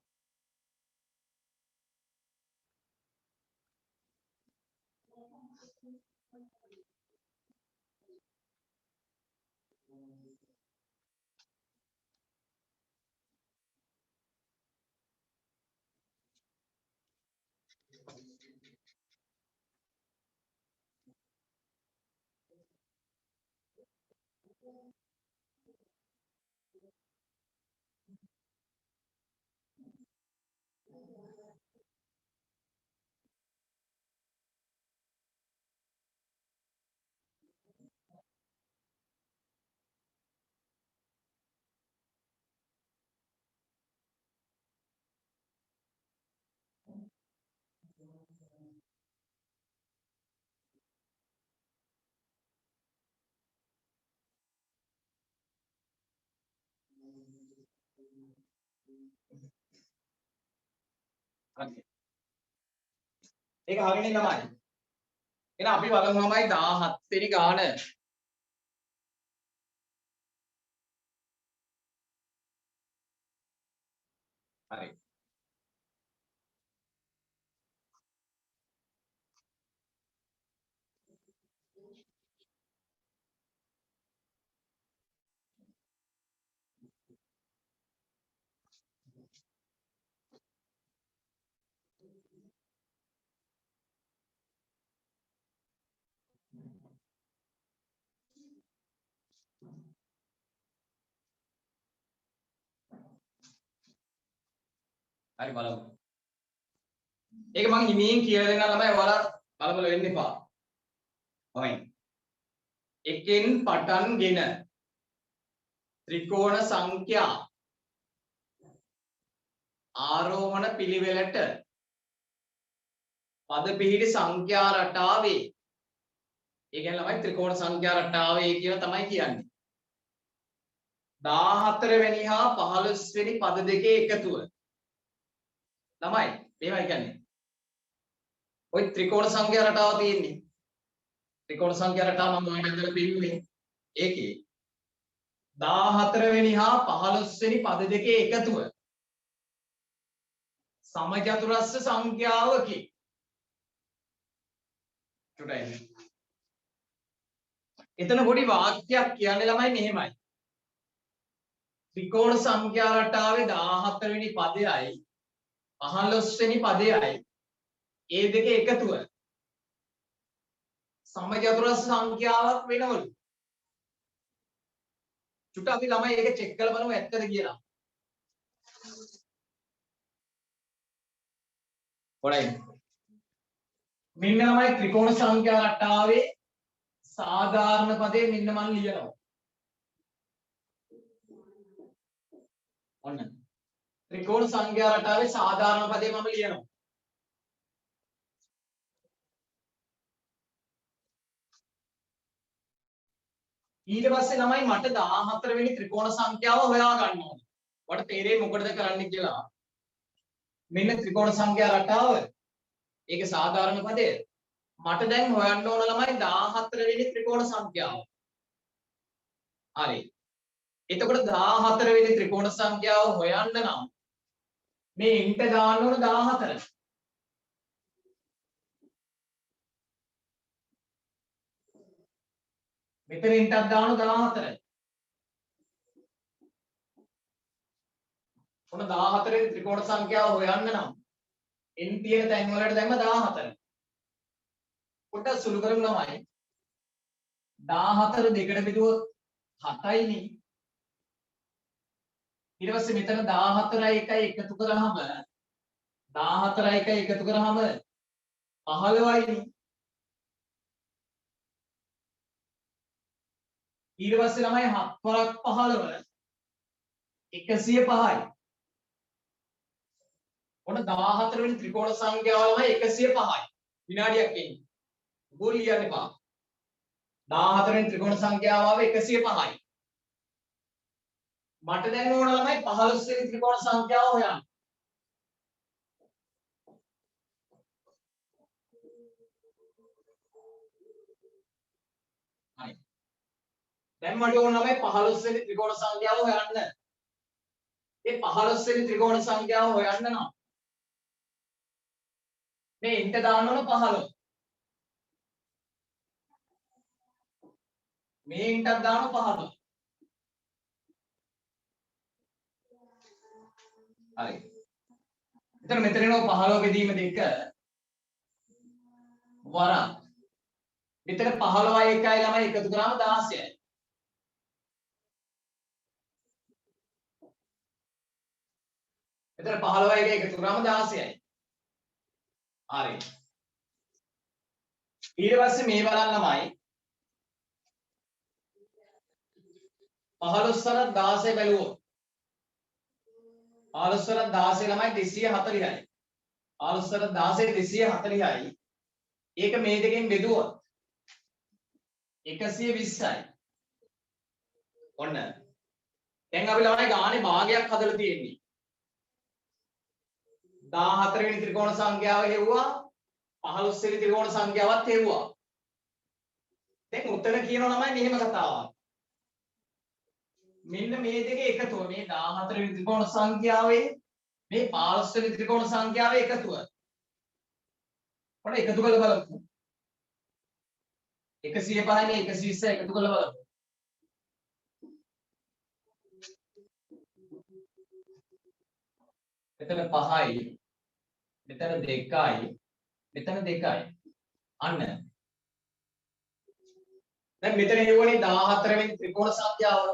හරි. ඒක හරිනේ ළමයි. එහෙනම් අපි බලමු ළමයි 17 වෙනි ගාන. හරි. හරි බලමු. ඒක මම හිමින් කියලා දෙන්නම් ළමයි ඔයාලා බලබල වෙන්න එපා. ඔයි. එකෙන් පටන්ගෙන ත්‍රිකෝණ සංඛ්‍යා ආරෝහණ පිළිවෙලට පද පිහිටි සංඛ්‍යා රටාවේ ඒ කියන්නේ ළමයි ත්‍රිකෝණ සංඛ්‍යා රටාවේ කියලා තමයි කියන්නේ 14 වෙනි හා 15 වෙනි පද දෙකේ එකතුව ළමයි මේවයි කියන්නේ ওই ත්‍රිකෝණ සංඛ්‍යා රටාව තියෙන්නේ ත්‍රිකෝණ සංඛ්‍යා රටාව මම ඔයාලට අදලා පෙන්නන්නේ ඒකේ 14 වෙනි හා 15 වෙනි පද දෙකේ එකතුව සමචතුරස්‍ර සංඛ්‍යාවකි. චුටයි. එතන පොඩි වාක්‍යයක් කියන්නේ ළමයි මෙහෙමයි. ත්‍රිකෝණ සංඛ්‍යා රටාවේ 14 වෙනි පදයයි 15 වෙනි පදයයි ඒ දෙක එකතුව සමචතුරස්‍ර සංඛ්‍යාවක් වෙනවලු. චුට අපි ළමයි ඒක චෙක් කරලා බලමු ඇත්තද කියලා. හොරයි. මෙන්න ළමයි ත්‍රිකෝණ සංඛ්‍යා රටාවේ සාධාරණ පදේ මෙන්න මම ලියනවා. ඔන්න. ත්‍රිකෝණ සංඛ්‍යා රටාවේ සාධාරණ පදේ මම ලියනවා. ඊට පස්සේ ළමයි මට 14 වෙනි ත්‍රිකෝණ සංඛ්‍යාව හොයා ගන්න ඕනේ. ඔයාලට තේරෙයි මොකටද කරන්න කියලා. මෙන්න ත්‍රිකෝණ සංඛ්‍යා රටාව. ඒකේ සාධාරණ පදය. මට දැන් හොයන්න ඕන ළමයි 14 වෙනි ත්‍රිකෝණ සංඛ්‍යාව. හරි. එතකොට 14 වෙනි ත්‍රිකෝණ සංඛ්‍යාව හොයන්න නම් මේ ඉන්ට දාන්න ඕන 14. මෙතන ඉන්ටක් දාන්න 14යි. ඔන්න 14 වෙනි ත්‍රිකෝණ සංඛ්‍යාව හොයන්න නම් n තියෙන තැන් වලට දැම්ම 14. පොඩ්ඩක් සුළු කරමු ළමයි. 14 දෙකට බෙදුවොත් 7යිනේ. ඊට පස්සේ මෙතන 14යි 1යි එකතු කරාම 14යි 1යි එකතු කරාම 15යිනේ. ඊට පස්සේ ළමයි 7 වරක් 15 105යි. ඔන්න 14 වෙනි ත්‍රිකෝණ සංඛ්‍යාව ළමයි 105යි. විනාඩියක් එන්නේ. ගෝල් ලියන්න එපා. 14 වෙනි ත්‍රිකෝණ සංඛ්‍යාව ආව 105යි. මට දැන් ඕන ළමයි 15 වෙනි ත්‍රිකෝණ සංඛ්‍යාව හොයන්න. හරි. දැන් මට ඕන ළමයි 15 වෙනි ත්‍රිකෝණ සංඛ්‍යාව හොයන්න. ඒ 15 වෙනි ත්‍රිකෝණ සංඛ්‍යාව හොයන්න නම් මේ ඉන්ට දාන්න ඕන 15. මේ ඉන්ටක් දාන්න 15. හරි. එතන මෙතන එනවා 15 බෙදීම 2 වරක්. මෙතන 15යි 1යි ළමයි එකතු කරාම 16යි. මෙතන 15යි 1යි එකතු කරාම 16යි. හරි. ඊට පස්සේ මේ බලන්න ළමයි 15 වරක් 16 බැලුවොත් 15 වරක් 16 ළමයි 240යි. 15 වරක් 16 240යි. ඒක මේ දෙකෙන් බෙදුවොත් 120යි. ඔන්න. දැන් අපි ළමයි ගානේ භාගයක් හදලා තියෙන්නේ. 14 වෙනි ත්‍රිකෝණ සංඛ්‍යාව හෙව්වා 15 වෙනි ත්‍රිකෝණ සංඛ්‍යාවත් හෙව්වා. දැන් උත්තර කියනවා ළමයි මෙහෙම කතාවක්. මෙන්න මේ දෙකේ එකතුව මේ 14 වෙනි ත්‍රිකෝණ සංඛ්‍යාවේ මේ 15 වෙනි ත්‍රිකෝණ සංඛ්‍යාවේ එකතුව. ඔන්න එකතු කරලා බලමු. 105 නේ 120 එකතු කරලා බලමු. මෙතන 5යි මෙතන 2යි මෙතන 2යි. අන්න. දැන් මෙතන හෙව්වනේ 14 වෙනි ත්‍රිකෝණ සංඛ්‍යාව.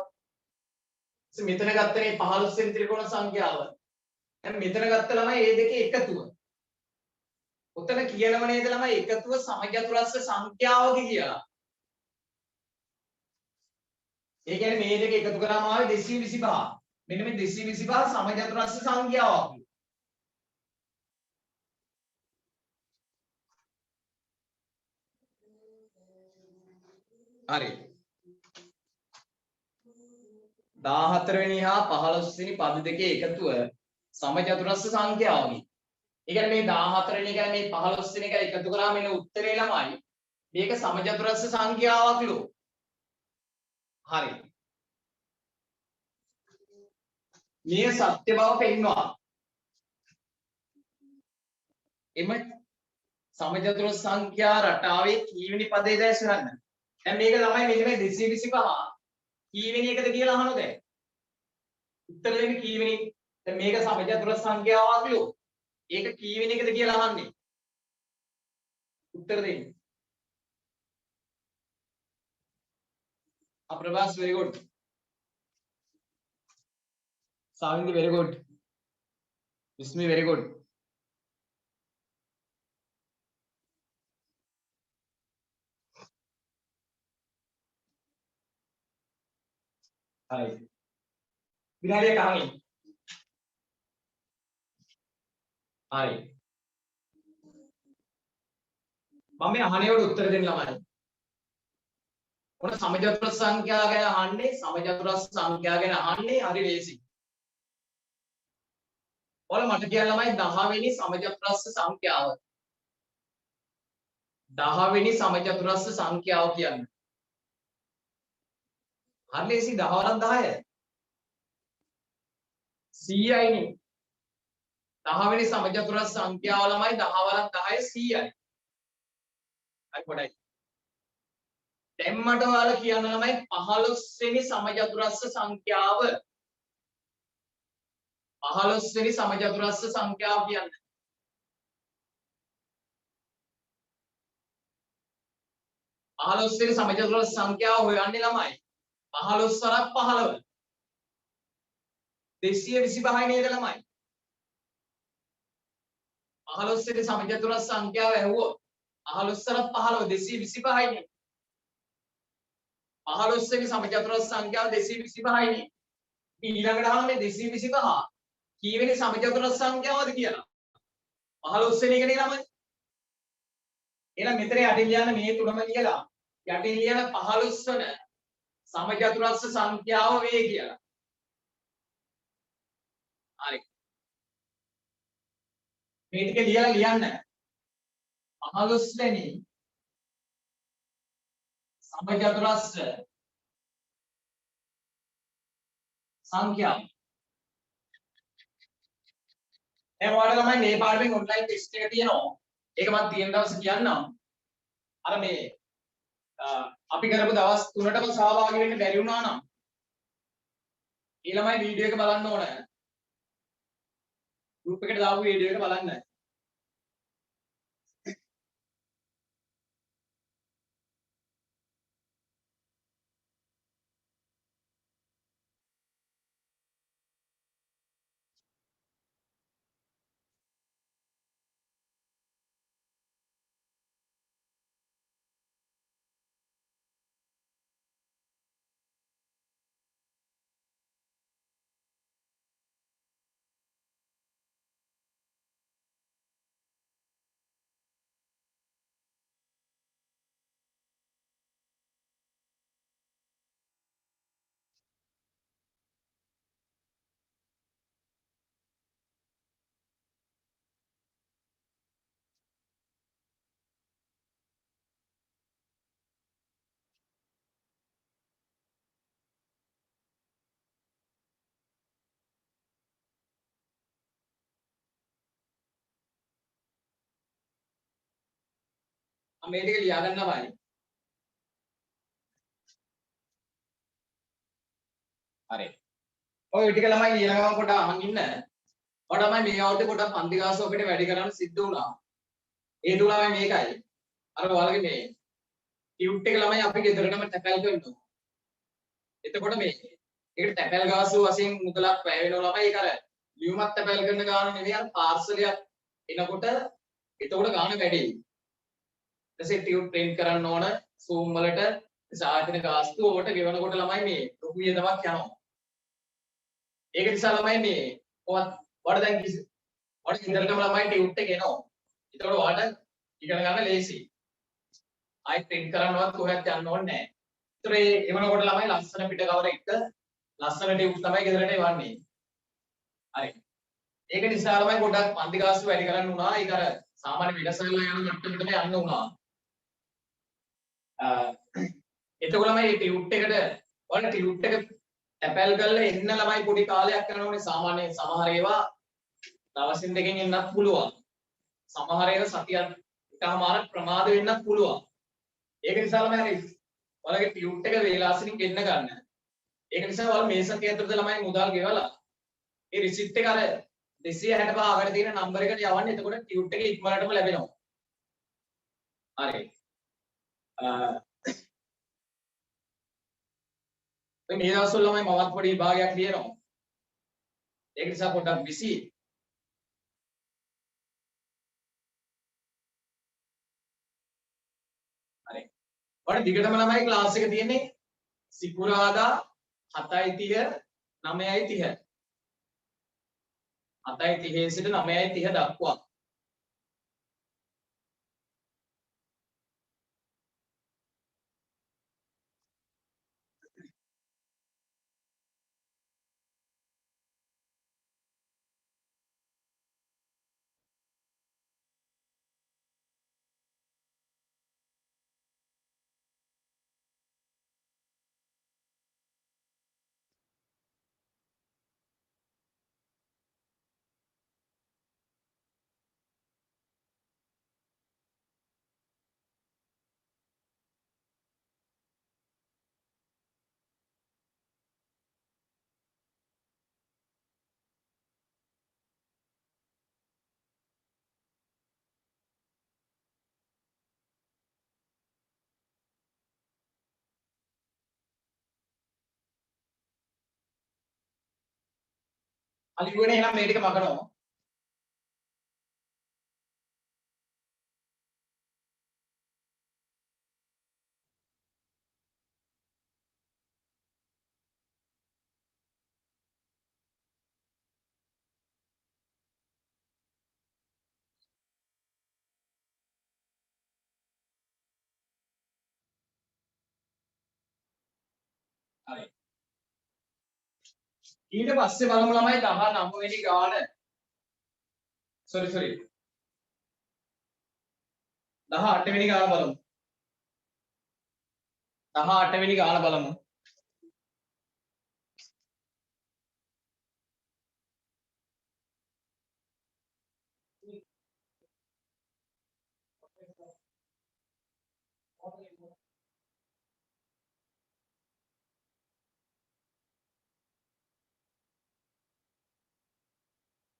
මෙතන ගත්තනේ 15 වෙනි ත්‍රිකෝණ සංඛ්‍යාව. දැන් මෙතන ගත්ත ළමයි මේ දෙකේ එකතුව. උතන කියනව නේද ළමයි එකතුව සමචතුරස්‍ර සංඛ්‍යාවක කියලා. ඒ කියන්නේ මේ දෙක එකතු කරාම ආවේ 225. මෙන්න මේ 225 සමචතුරස්‍ර සංඛ්‍යාවක්. හරි. 14 වෙනි හා 15 වෙනි පද දෙකේ එකතුව සමචතුරස්‍ර සංඛ්‍යාවකි. ඒ කියන්නේ මේ 14 වෙනි එකයි මේ 15 වෙනි එකයි එකතු කරාම එන උත්තරේ ළමයි මේක සමචතුරස්‍ර සංඛ්‍යාවක්ලු. හරි. මේ සත්‍ය බව පෙන්වනවා. එම සමචතුරස්‍ර සංඛ්‍යා රටාවේ කීවෙනි පදේද ඇසුරන්න. දැන් මේක ළමයි මෙන්න මේ 225 කීවෙනි එකද කියලා අහනවා දැන්. උත්තර දෙන්න කීවෙනි? දැන් මේක සමචතුරස්‍ර සංඛ්‍යාවක්ලු. ඒක කීවෙනි එකද කියලා අහන්නේ. උත්තර දෙන්න. Prabhas, very good. Savindi, very good. Vismi, very good. Hi. Vinaya Kahani. Hi. මම මේ අහනේවට උත්තර දෙන්න ළමයි. ඔන්න සමචතුරස්‍ර සංඛ්‍යා ගැන අහන්නේ සමචතුරස්‍ර සංඛ්‍යා ගැන අහන්නේ හරි ලේසි. ඔයාලා මට කියන්න ළමයි 10 වෙනි සමචතුරස්‍ර සංඛ්‍යාව. 10 වෙනි සමචතුරස්‍ර සංඛ්‍යාව කියන්නේ. හරි ලේසි 10 වරක් 10. 100යිනේ. 10 වෙනි සමචතුරස්‍ර සංඛ්‍යාව ළමයි 10 වරක් 10 100යි. හරි පොඩයි. දැන් මට ඔයාලා කියන්න ළමයි 15 වෙනි සමචතුරස්‍ර සංඛ්‍යාව. 15 වෙනි සමචතුරස්‍ර සංඛ්‍යාව කියන්නේ. 15 වෙනි සමචතුරස්‍ර සංඛ්‍යාව හොයන්නේ ළමයි. 15 වරක් 15. 225 නේද ළමයි? 15 වෙනි සමචතුරස්‍ර සංඛ්‍යාව ඇහුවොත් 15 වරක් 15 225 නේ. 15 වෙනි සමචතුරස්‍ර සංඛ්‍යාව 225 නේ. ඊළඟට අහන්නේ 225 කීවෙනි සමචතුරස්‍ර සංඛ්‍යාවද කියලා. 15 වෙනි එකනේ ළමයි. එහෙනම් මෙතන යටින් ලියන්න මේ තුනම කියලා. යටින් ලියන 15 වන සමචතුරස්‍ර සංඛ්‍යාව වේ කියලා. හරි. මේ ටික ලියලා ලියන්න. 15 වෙනි සමචතුරස්‍ර සංඛ්‍යාව. දැන් ඔයාලා තමයි මේ පාඩමෙන් ඔන්ලයින් ටෙස්ට් එක තියෙනවා. ඒක මම තියෙන දවස් කියන්නම්. අර මේ අපි කරපු දවස් 3ටම සහභාගී වෙන්න බැරි වුණා නම් ඊළමයි වීඩියෝ එක බලන්න ඕන. ගෲප් එකට දාපු වීඩියෝ එක බලන්න. මම මේ ටික ලියා ගන්නවායි. හරි. ඔය ටික ළමයි ලියන ගමන් පොඩ්ඩක් අහන් ඉන්න. ඔයාලා තමයි මේ අවුරුද්දේ පොඩ්ඩක් පන්ති ගාසුව අපිට වැඩි කරන්න සිද්ධ වුණා. ඒ තුලමයි මේකයි. අර ඔයාලගේ මේ ටියුට් එක ළමයි අපි ගෙදරටම ටැපල් කරනවා. එතකොට මේ ඒකට ටැපල් ගාසුව වශයෙන් මුදලක් වැය වෙනවා ළමයි. ඒක අර ලියුමක් ටැපල් කරන ගාන නෙවෙයි අර පාර්සලයක් එනකොට එතකොට ගාන වැඩි. ඊට පස්සේ ටියුට් print කරන්න ඕන Zoom වලට සායතන ගාස්තුව ඔබට ගෙවනකොට ළමයි මේ ලොකු වියදමක් යනවා. ඒක නිසා ළමයි මේ ඔයාලට දැන් ඔයාලට ඉඳලම ළමයි ටියුට් එක එනවා. ඒතකොට ඔයාලට ඉගෙන ගන්න ලේසි. ආයෙත් print කරන්නවත් කොහෙවත් යන්න ඕනේ නැහැ. ඒතර ඒ එවනකොට ළමයි ලස්සන පිට කවර එක ලස්සන ටියුට් තමයි ගෙදරට එවන්නේ. හරි. ඒක නිසා ළමයි පොඩ්ඩක් පන්ති ගාස්තු වැඩි කරන්න උනා. ඒක අර සාමාන්‍ය විගසනලා යන මට්ටමටම යන්න උනා. එතකොට ළමයි මේ ටියුට් එකට ඔයාලා ටියුට් එක ඇපල් කරලා එන්න ළමයි පොඩි කාලයක් යනවනේ. සාමාන්‍ය සමහර ඒවා දවසින් දෙකකින් එන්නත් පුළුවන්. සමහර ඒවා සතියක් එකමාරක් ප්‍රමාද වෙන්නත් පුළුවන්. ඒක නිසා ළමයි හරි ඔයාලගේ ටියුට් එක වේලාසනින් ගෙන්න ගන්න. ඒක නිසා ඔයාලා මේ සතිය ඇතුළත ළමයි මුදල් ගෙවලා ඒ රිසිට් එක අර 265 අගට තියෙන නම්බර් එකට යවන්න. එතකොට ටියුට් එක ඉක්මනටම ලැබෙනවා. හරි. මේ දවස්වල ළමයි මවත් පොඩි විභාගයක් ලියනවා. ඒක නිසා පොඩ්ඩක් බිසි. හරි. ඔයාලා දිගටම ළමයි ක්ලාස් එක තියෙන්නේ සිකුරාදා 7:30 9:30. 7:30 සිට 9:30 දක්වා. අලිගුණේ එහෙනම් මේ ටික මකනවා. හරි. ඊට පස්සේ බලමු ළමයි 19 වෙනි ගාන. sorry 18 වෙනි ගාන බලමු. 18 වෙනි ගාන බලමු.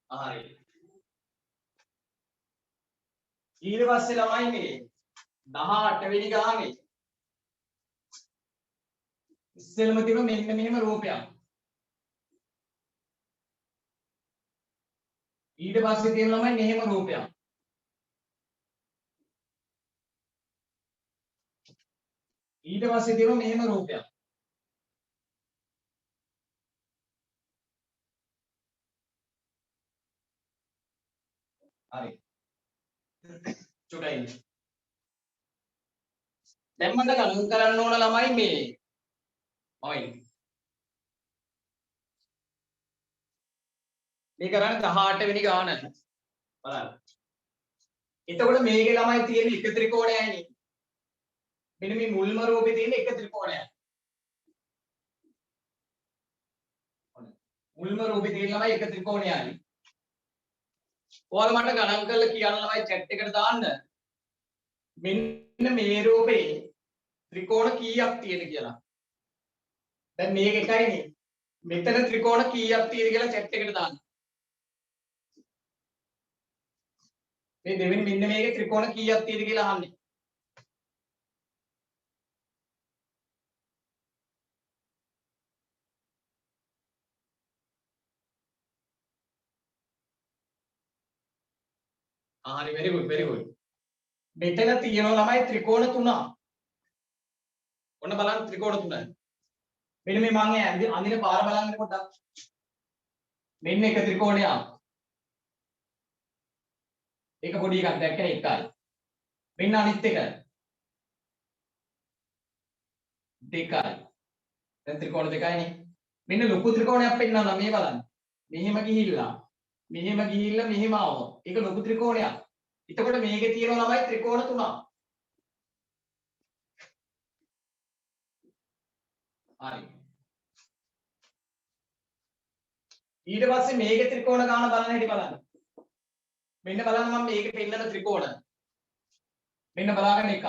හරි. ඊට පස්සේ ළමයි මේ 18 වෙනි ගානේ ඉස්සෙල්ම තිබ්බ මෙන්න මෙහෙම රූපයක්. ඊට පස්සේ තියෙන ළමයි මෙහෙම රූපයක්. ඊට පස්සේ තියෙන මෙහෙම රූපයක්. හරි. චුටයි. දැන් මට ගණන් කරන්න ඕන ළමයි මේ මේ කරන්නේ 18 වෙනි ගාන. බලන්න. එතකොට මේකේ ළමයි තියෙන එක ත්‍රිකෝණයයිනේ. මෙන්න මේ මුල්ම රූපේ තියෙන එක ත්‍රිකෝණයක්. මුල්ම රූපේ තියෙන ළමයි එක ත්‍රිකෝණයයි. ඔයාලා මට ගණන් කරලා කියන්න ළමයි chat එකට දාන්න. මෙන්න මේ රූපේ ත්‍රිකෝණ කීයක් තියෙන කියලා. දැන් මේක එකයිනේ. මෙතන ත්‍රිකෝණ කීයක් තියෙන කියලා chat එකට දාන්න. මේ දෙවෙනි මෙන්න මේකේ ත්‍රිකෝණ කීයක් තියෙද කියලා අහන්නේ. හරි very good very good. මෙතන තියෙනවා ළමයි ත්‍රිකෝණ තුනක්. ඔන්න බලන්න ත්‍රිකෝණ තුනයි. මෙන්න මේ මම අඳින පාර බලන්න පොඩ්ඩක්. මෙන්න එක ත්‍රිකෝණයක්. ඒක පොඩි එකක් දැක්කනේ එකයි. මෙන්න අනිත් එක. දෙකයි. දැන් ත්‍රිකෝණ දෙකයිනේ. මෙන්න ලොකු ත්‍රිකෝණයක් පෙන්නනවා මේ බලන්න. මෙහෙම ගිහිල්ලා මෙහෙම ආවොත් ඒක ලොකු ත්‍රිකෝණයක්. එතකොට මේකේ තියෙනවා ළමයි ත්‍රිකෝණ තුනක්. හරි. ඊට පස්සේ මේකේ ත්‍රිකෝණ ගාන බලන්න හැටි බලන්න. මෙන්න බලන්න මම මේකේ පෙන්නන ත්‍රිකෝණ. මෙන්න බලාගන්න එක.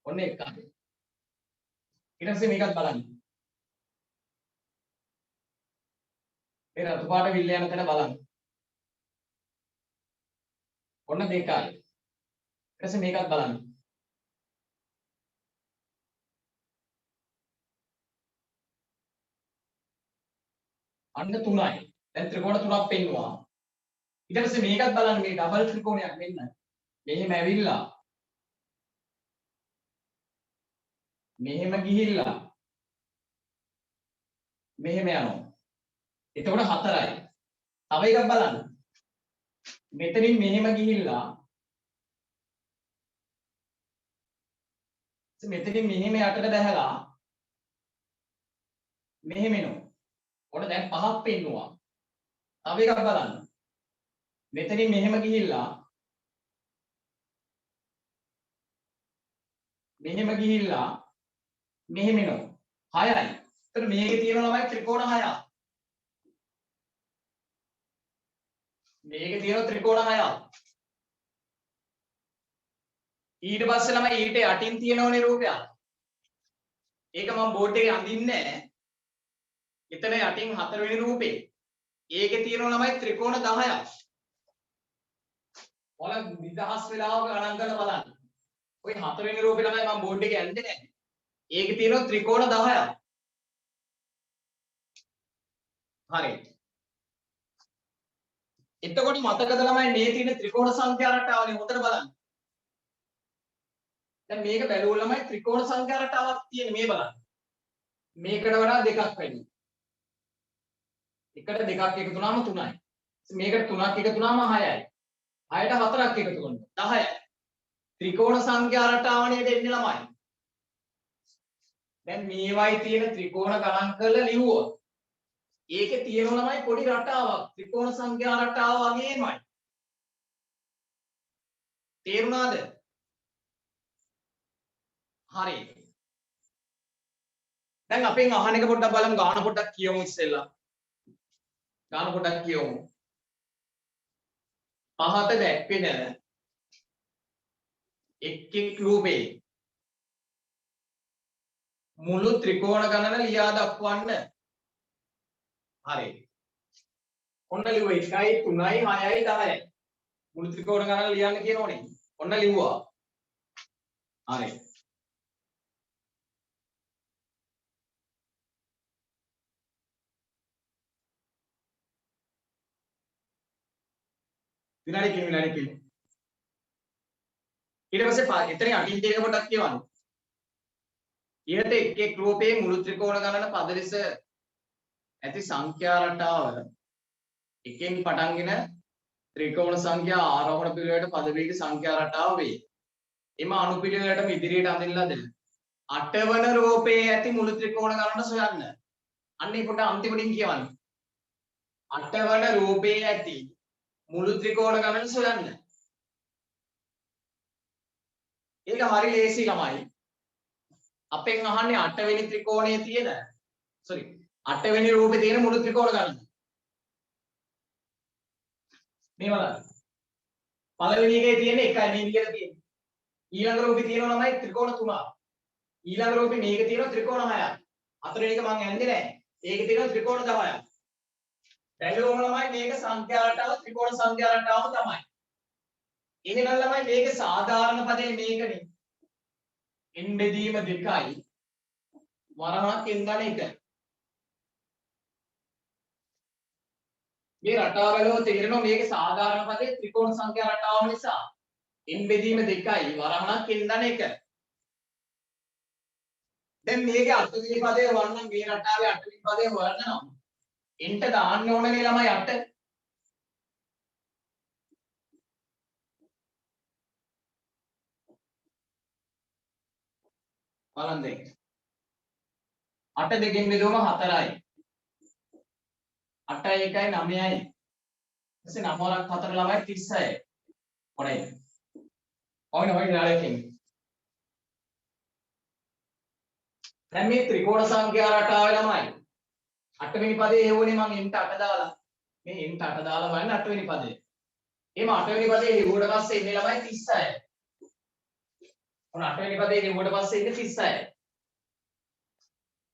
ඔන්න එකක්. ඊට පස්සේ මේකත් බලන්න. මේ රතු පාට විල්ල යන තැන බලන්න. ඔන්න දෙකයි. ඊට පස්සේ මේකත් බලන්න. අන්න 3යි. දැන් ත්‍රිකෝණ තුනක් පෙන්නවා. ඊට පස්සේ මේකත් බලන්න මේ ඩබල් ත්‍රිකෝණයක් මෙන්න. මෙහෙම ඇවිල්ලා මෙහෙම ගිහිල්ලා මෙහෙම යනවා. එතකොට 4යි. තව එකක් බලන්න. මෙතනින් මෙහෙම ගිහිල්ලා මෙතනින් මෙහෙම යටට බැහැලා මෙහෙම එනවා. ඔන්න දැන් 5ක් පෙන්නවා. තව එකක් බලන්න. මෙතනින් මෙහෙම ගිහිල්ලා මෙහෙම එනවා. 6යි. එතකොට මේකේ තියෙනවා ළමයි ත්‍රිකෝණ 6ක්. මේකේ තියෙනවා ත්‍රිකෝණ 6ක්. ඊට පස්සේ ළමයි ඊට යටින් තියෙනවනේ රූපයක්. ඒක මම බෝඩ් එකේ අඳින්නේ නැහැ. එතන යටින් 4 වෙනි රූපේ. ඒකේ තියෙනවා ළමයි ත්‍රිකෝණ 10ක්. ඔයාලා නිදහස් වෙලාවක ගණන් කරලා බලන්න. ඔය 4 වෙනි රූපේ ළමයි මම බෝඩ් එකේ ඇඳේ නැහැ. ඒකේ තියෙනවා ත්‍රිකෝණ 10ක්. හරි. එතකොට මතකද ළමයි මේ තියෙන ත්‍රිකෝණ සංඛ්‍යා රටාවනේ හොඳට බලන්න. දැන් මේක බැලුවොත් ළමයි ත්‍රිකෝණ සංඛ්‍යා රටාවක් තියෙන මේ බලන්න. මේකට වඩා දෙකක් වැඩි. එකට දෙකක් එකතු වුණාම 3යි. මේකට 3ක් එකතු වුණාම 6යි. 6ට 4ක් එකතු කරනවා 10යි. ත්‍රිකෝණ සංඛ්‍යා රටාවනේ දෙන්නේ ළමයි. දැන් මේවයි තියෙන ත්‍රිකෝණ ගණන් කරලා ලිව්වොත් ඒකේ තියෙනවා ළමයි පොඩි රටාවක් ත්‍රිකෝණ සංඛ්‍යා රටාව වගේමයි. තේරුණාද? හරි. දැන් අපෙන් අහන එක පොඩ්ඩක් බලමු ගාන පොඩ්ඩක් කියමු ඉස්සෙල්ලා. ගාන පොඩ්ඩක් කියමු. පහත දැක්වෙන එක් රූපේ මුළු ත්‍රිකෝණ ගණන ලියා දක්වන්න. හරි. ඔන්න ලිව්වා 1යි 3යි 6යි 10යි. මුළු ත්‍රිකෝණ ගණන ලියන්න කියනෝනේ. ඔන්න ලිව්වා. හරි. විනාඩි කින්. ඊට පස්සේ එතන අටින් දෙක පොඩක් කියවන්න. ඉහත එක් රූපයේ මුළු ත්‍රිකෝණ ගණන පද ලෙස ඇති සංඛ්‍යා රටාව එකෙන් පටන්ගෙන ත්‍රිකෝණ සංඛ්‍යා ආරෝහණ පිළිවෙලට පද වේග සංඛ්‍යා රටාව වේ. එම අනුපිළිවෙලටම ඉදිරියට අඳින ලද 8 වන රූපයේ ඇති මුළු ත්‍රිකෝණ ගණන සොයන්න. අන්න ඒ පොඩ්ඩ අන්තිමටින් කියවන්න. 8 වන රූපයේ ඇති මුළු ත්‍රිකෝණ ගණන සොයන්න. ඒක හරි ලේසි ළමයි. අපෙන් අහන්නේ 8 වෙනි ත්‍රිකෝණයේ තියෙන 8 වෙනි රූපේ තියෙන මුළු ත්‍රිකෝණ ගණන. මේ බලන්න. පළවෙනි එකේ තියෙන 1යි මේ විදිහට තියෙන්නේ. ඊළඟ රූපේ තියෙනවා ළමයි ත්‍රිකෝණ 3ක්. ඊළඟ රූපේ මේකේ තියෙනවා ත්‍රිකෝණ 6ක්. හතරවෙනි එක මම ඇන්නේ නැහැ. ඒකේ තියෙනවා ත්‍රිකෝණ 10ක්. බැලුවම ළමයි මේක සංඛ්‍යා රටාව ත්‍රිකෝණ සංඛ්‍යා රටාව තමයි. එහෙනම් ළමයි මේකේ සාධාරණ පදේ මේකනේ. n බෙදීම 2යි වරහක් n ගන්න 1. මේ රටාව බලව තේරෙනවා මේකේ සාධාරණ පදේ ත්‍රිකෝණ සංඛ්‍යා රටාව නිසා. ඉන් බෙදීම 2යි වරහණක් ඉන්දන 1. දැන් මේකේ 8 වෙනි පදේ හොයන්න මේ රටාවේ 8 වෙනි පදේ හොයන්න නම් ඉන්ට දාන්න ඕනනේ ළමයි 8. බලන්න දෙන්න. 8 දෙකෙන් බෙදුවම 4යි. 8යි 1යි 9යි. ඊපස්සේ 9 වරක් 4 ළමයි 36යි. හොරයි. ඔයන යාලකින්. දැන් මේ ත්‍රිකෝණ සංඛ්‍යා රටාවේ ළමයි 8 වෙනි පදේ හේවුනේ මම ඉන්ට 8 දාලා. මේ ඉන්ට 8 දාලා බලන්න 8 වෙනි පදේ. එහෙම 8 වෙනි පදේ හේවුවට පස්සේ ඉන්නේ ළමයි 36යි. ඔන්න 8 වෙනි පදේ හේවුවට පස්සේ ඉන්නේ 36යි.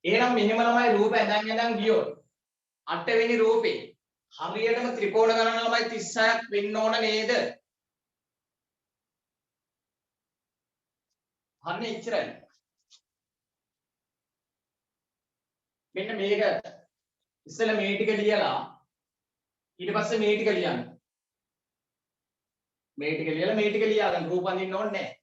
එහෙනම් මෙහෙම ළමයි රූප ඇඳන් ගියොත් 8 වෙනි රූපේ හරියටම ත්‍රිකෝණ ගණන ළමයි 36ක් වෙන්න ඕන නේද? අන්න එච්චරයි. මෙන්න මේක ඉස්සෙල්ලා මේ ටික ලියලා ඊට පස්සේ මේ ටික ලියන්න. මේ ටික ලියලා මේ ටික ලියාගන්න රූප අඳින්න ඕනේ නැහැ.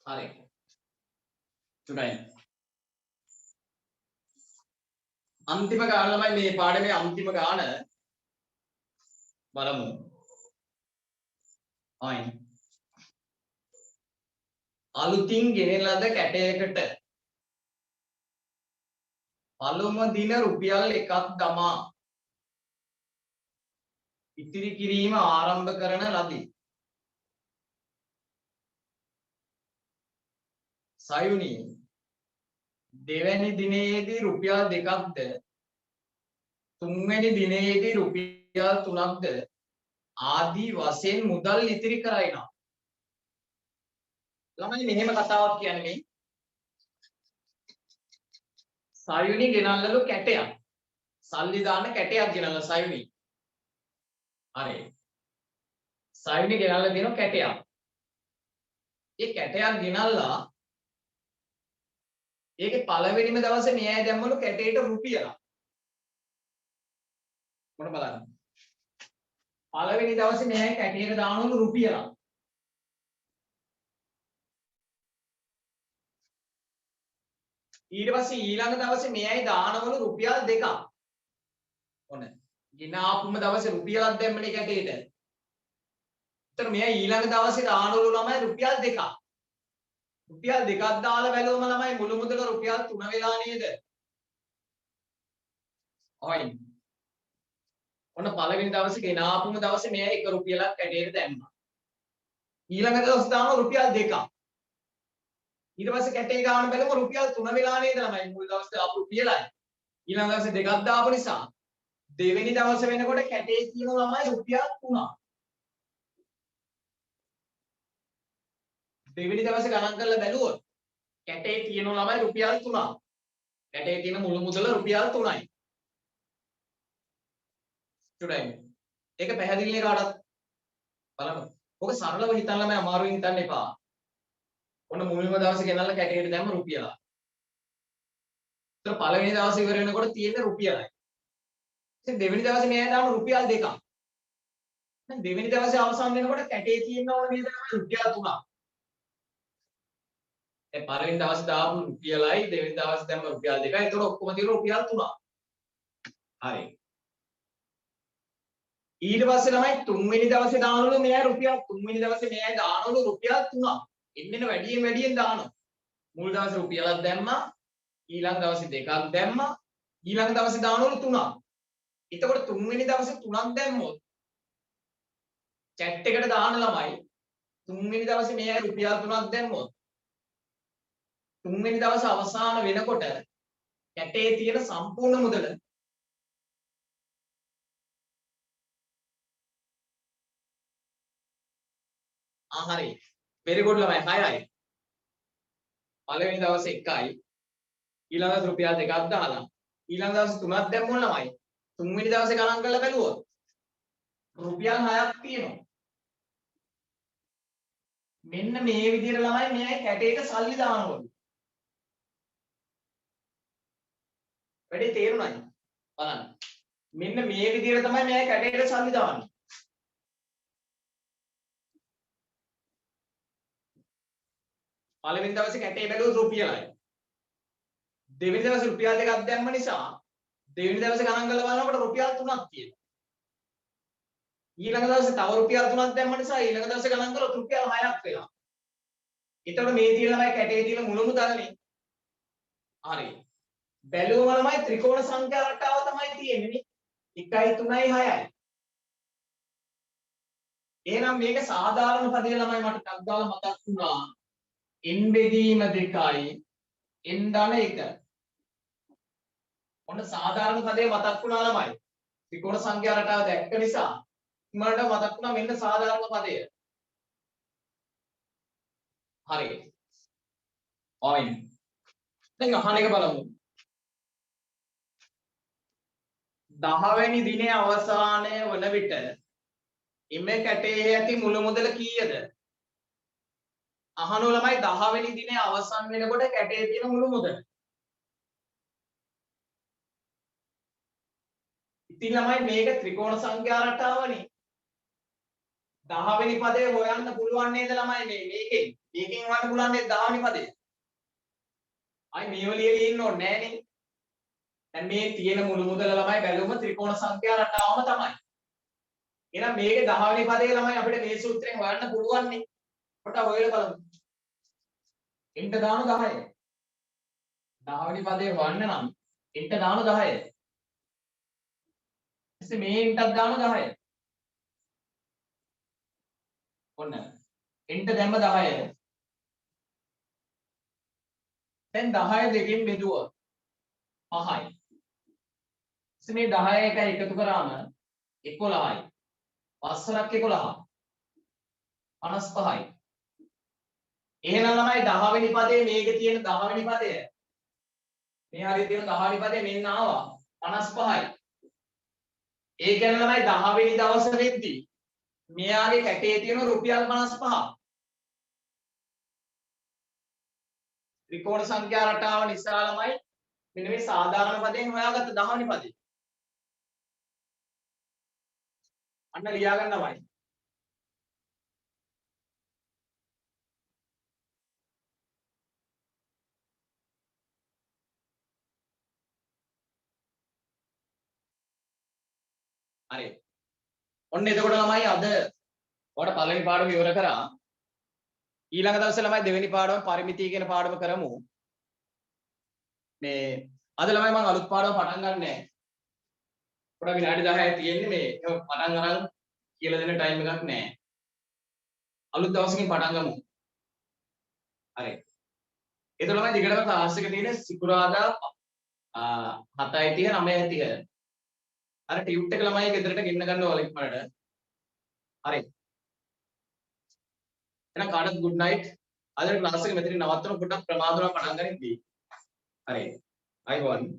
හරි. තුනයි. අන්තිම ගාන ළමයි මේ පාඩමේ අන්තිම ගාන බලමු. අයින්. අලුතින් ගෙනෙන ලද කැටයකට පළමු දින රුපියල් 1ක් දමා ඉතිරි කිරීම ආරම්භ කරන ලදී. සයුනි දෙවැනි දිනයේදී රුපියල් 2ක්ද තුන්වැනි දිනයේදී රුපියල් 3ක්ද ආදී වශයෙන් මුදල් ඉතිරි කරයි නම් ළමයි මෙහෙම කතාවක් කියන්නේ මේ සයුනි ගෙනල්ලලු කැටයක් සල්ලි දාන කැටයක් ගෙනල්ලා සයුනි හරි සයුනි ගෙනල්ලා දෙන කැටයක් ඒ කැටයක් ගෙනල්ලා ඒකේ පළවෙනිම දවසේ මෙයයි දැම්මලු කැටේට රුපියලක් මොන බලන්න පළවෙනි දවසේ මෙයයි කැටේට දානවලු රුපියලක් ඊට පස්සේ ඊළඟ දවසේ මෙයයි දානවලු රුපියල් 2ක් ඔන්න ගිනාපුම දවසේ රුපියලක් දැම්මනේ කැටේට එතන මෙයයි ඊළඟ දවසේ දානවලු ළමයි රුපියල් 2ක් රුපියල් 2ක් දාලා බැලුවම ළමයි මුළු මුදල රුපියල් 3 වෙලා නේද හොයන්න. ඔන්න පළවෙනි දවසේ ගෙනාපුම දවසේ මෙයා 1 රුපියලක් කැටේට දැම්මා. ඊළඟ දවසේ දානවා රුපියල් 2ක්. ඊට පස්සේ කැටේ ගාන බැලුවම රුපියල් 3 වෙලා නේද ළමයි මුල් දවසේ ආපු රුපියලයි. ඊළඟ දවසේ 2ක් දාපු නිසා දෙවෙනි දවසේ වෙනකොට කැටේ තියෙන ළමයි රුපියල් 3ක්. දෙවෙනි දවසේ ගණන් කරලා බැලුවොත් කැටේ තියෙන ළමයි රුපියල් 3ක්. කැටේ තියෙන මුළු මුදල රුපියල් 3යි. චුඩයි. ඒක පැහැදිලිනේ කාටත්? බලන්න. ඔක සරලව හිතන්න ළමයි අමාරුවෙන් හිතන්න එපා. ඔන්න මුල්ම දවසේ ගෙනල්ලා කැටේට දැම්ම රුපියලක්. ඒතර පළවෙනි දවසේ ඉවර වෙනකොට තියෙන රුපියලයි. ඉතින් දෙවෙනි දවසේ මෙයා දාන රුපියල් 2ක්. දැන් දෙවෙනි දවසේ අවසන් වෙනකොට කැටේ තියෙන ඕන නේද රුපියල් 3ක්. දැන් පළවෙනි දවසේ දාපු රුපියලයි දෙවෙනි දවසේ දැම්ම රුපියල් 2යි. ඒතර ඔක්කොම තියෙන රුපියල් 3ක්. හරි. ඊට පස්සේ ළමයි තුන්වෙනි දවසේ දානවලු මෙයා රුපියල් තුන්වෙනි දවසේ මෙයා දානවලු රුපියල් 3ක්. එන්නෙන වැඩියෙන් දානවා. මුල් දවසේ රුපියලක් දැම්මා. ඊළඟ දවසේ 2ක් දැම්මා. ඊළඟ දවසේ දානවලු 3ක්. එතකොට තුන්වෙනි දවසේ 3ක් දැම්මොත් chat එකට දාන ළමයි තුන්වෙනි දවසේ මෙයා රුපියල් 3ක් දැම්මොත් තුන්වෙනි දවසේ අවසාන වෙනකොට කැටේ තියෙන සම්පූර්ණ මුදල හරි. very good ළමයි 6යි. පළවෙනි දවසේ 1යි. ඊළඟ දවසේ රුපියල් 2ක් දාලා ඊළඟ දවසේ 3ක් දැම්මොත් ළමයි තුන්වෙනි දවසේ ගණන් කරලා බැලුවොත් රුපියල් 6ක් තියෙනවා. මෙන්න මේ විදිහට ළමයි මේ කැටේට සල්ලි දානවලු. වැඩි තේරුණාද? බලන්න. මෙන්න මේ විදිහට තමයි මේ කැටේට සල්ලි දාන්නේ. පළවෙනි දවසේ කැටේ බැලුවොත් රුපියලයි. දෙවෙනි දවසේ රුපියල් 2ක් දැම්ම නිසා දෙවෙනි දවසේ ගණන් කරලා බලනකොට රුපියල් 3ක් තියෙනවා. ඊළඟ දවසේ තව රුපියල් 3ක් දැම්ම නිසා ඊළඟ දවසේ ගණන් කළොත් රුපියල් 6ක් වෙනවා. එතකොට මේ තියෙන ළමයි කැටේ තියෙන මුල මුදල්නේ. හරි. බැලුවම ළමයි ත්‍රිකෝණ සංඛ්‍යා රටාව තමයි තියෙන්නේ නේ. 1යි 3යි 6යි. එහෙනම් මේක සාධාරණ පදේ ළමයි මට ටක් දාලා මතක් වුණා. n බෙදීම 2යි n ධන 1. ඔන්න සාධාරණ පදේ මතක් වුණා ළමයි. ත්‍රිකෝණ සංඛ්‍යා රටාව දැක්ක නිසා මට මතක් වුණා මෙන්න සාධාරණ පදය. හරි. ඔයින්. දැන් අහන එක බලමු. 10 වෙනි දිනේ අවසානය වන විට එම කැටේ ඇති මුල මුදල කීයද? අහනෝ ළමයි 10 වෙනි දිනේ අවසන් වෙනකොට කැටේ තියෙන මුළු මුදල. ඉතින් ළමයි මේක ත්‍රිකෝණ සංඛ්‍යා රටාවනේ. 10 වෙනි පදේ හොයන්න පුළුවන් නේද ළමයි මේකෙන් හොයන්න පුළුවන් නේද 10 වෙනි පදේ? අයි මේව ලියලා ඉන්න ඕනේ නෑනේ. දැන් මේ තියෙන මුළු මුදල ළමයි බැලුවම ත්‍රිකෝණ සංඛ්‍යා රටාවම තමයි. එහෙනම් මේකේ 10 වෙනි පදේ ළමයි අපිට මේ සූත්‍රයෙන් හොයන්න පුළුවන් නේ. කොට හොයලා බලමු. එන්ට දාන 10. 10 වෙනි පදේ හොයන්න නම් එන්ට දාන 10. ඊට මේ එන්ටක් දාන 10. ඔන්න. එන්ට දැම්ම 10. දැන් 10 දෙකෙන් බෙදුවොත් 5යි. ඊට මේ 10 එක එකතු කරාම 11යි. 5 11. 55යි. එහෙනම් ළමයි 10 වෙනි පදේ මේකේ තියෙන 10 වෙනි පදය. මේ හරිය තියෙන 10 වෙනි පදේ මෙන්න ආවා 55යි. ඒ කියන්නේ ළමයි 10 වෙනි දවස වෙද්දී මෙයාගේ කැටේ තියෙන රුපියල් 55. ත්‍රිකෝණ සංඛ්‍යා රටාව නිසා ළමයි මෙන්න මේ සාධාරණ පදයෙන් හොයාගත්ත 10 වෙනි පදේ. අන්න ලියා ගන්නවයි. හරි. ඔන්න එතකොට ළමයි අද ඔයාලට පළවෙනි පාඩම ඉවර කරා. ඊළඟ දවසේ ළමයි දෙවෙනි පාඩම පරිමිතිය කියන පාඩම කරමු. මේ අද ළමයි මම අලුත් පාඩම පටන් ගන්නෑ. පොඩ විනාඩි 10යි තියෙන්නේ මේ පටන් අරන් කියලා දෙන ටයිම් එකක් නැහැ. අලුත් දවසකින් පටන් ගමු. හරි. ඒක තමයි දිගටම ක්ලාස් එක තියෙන්නේ සිකුරාදා 7:30 9:30. අර ටියුට් එක ළමයි ගෙදරට ගෙන්න ගන්න ඕල ඉක්මනට. හරි. එහෙනම් කාටත් good night. අද ක්ලාස් එක මෙතනින් නවත්තන පොඩ්ඩක් ප්‍රමාද වුණා පටන් ගනිද්දී. හරි. අයබෝවන්.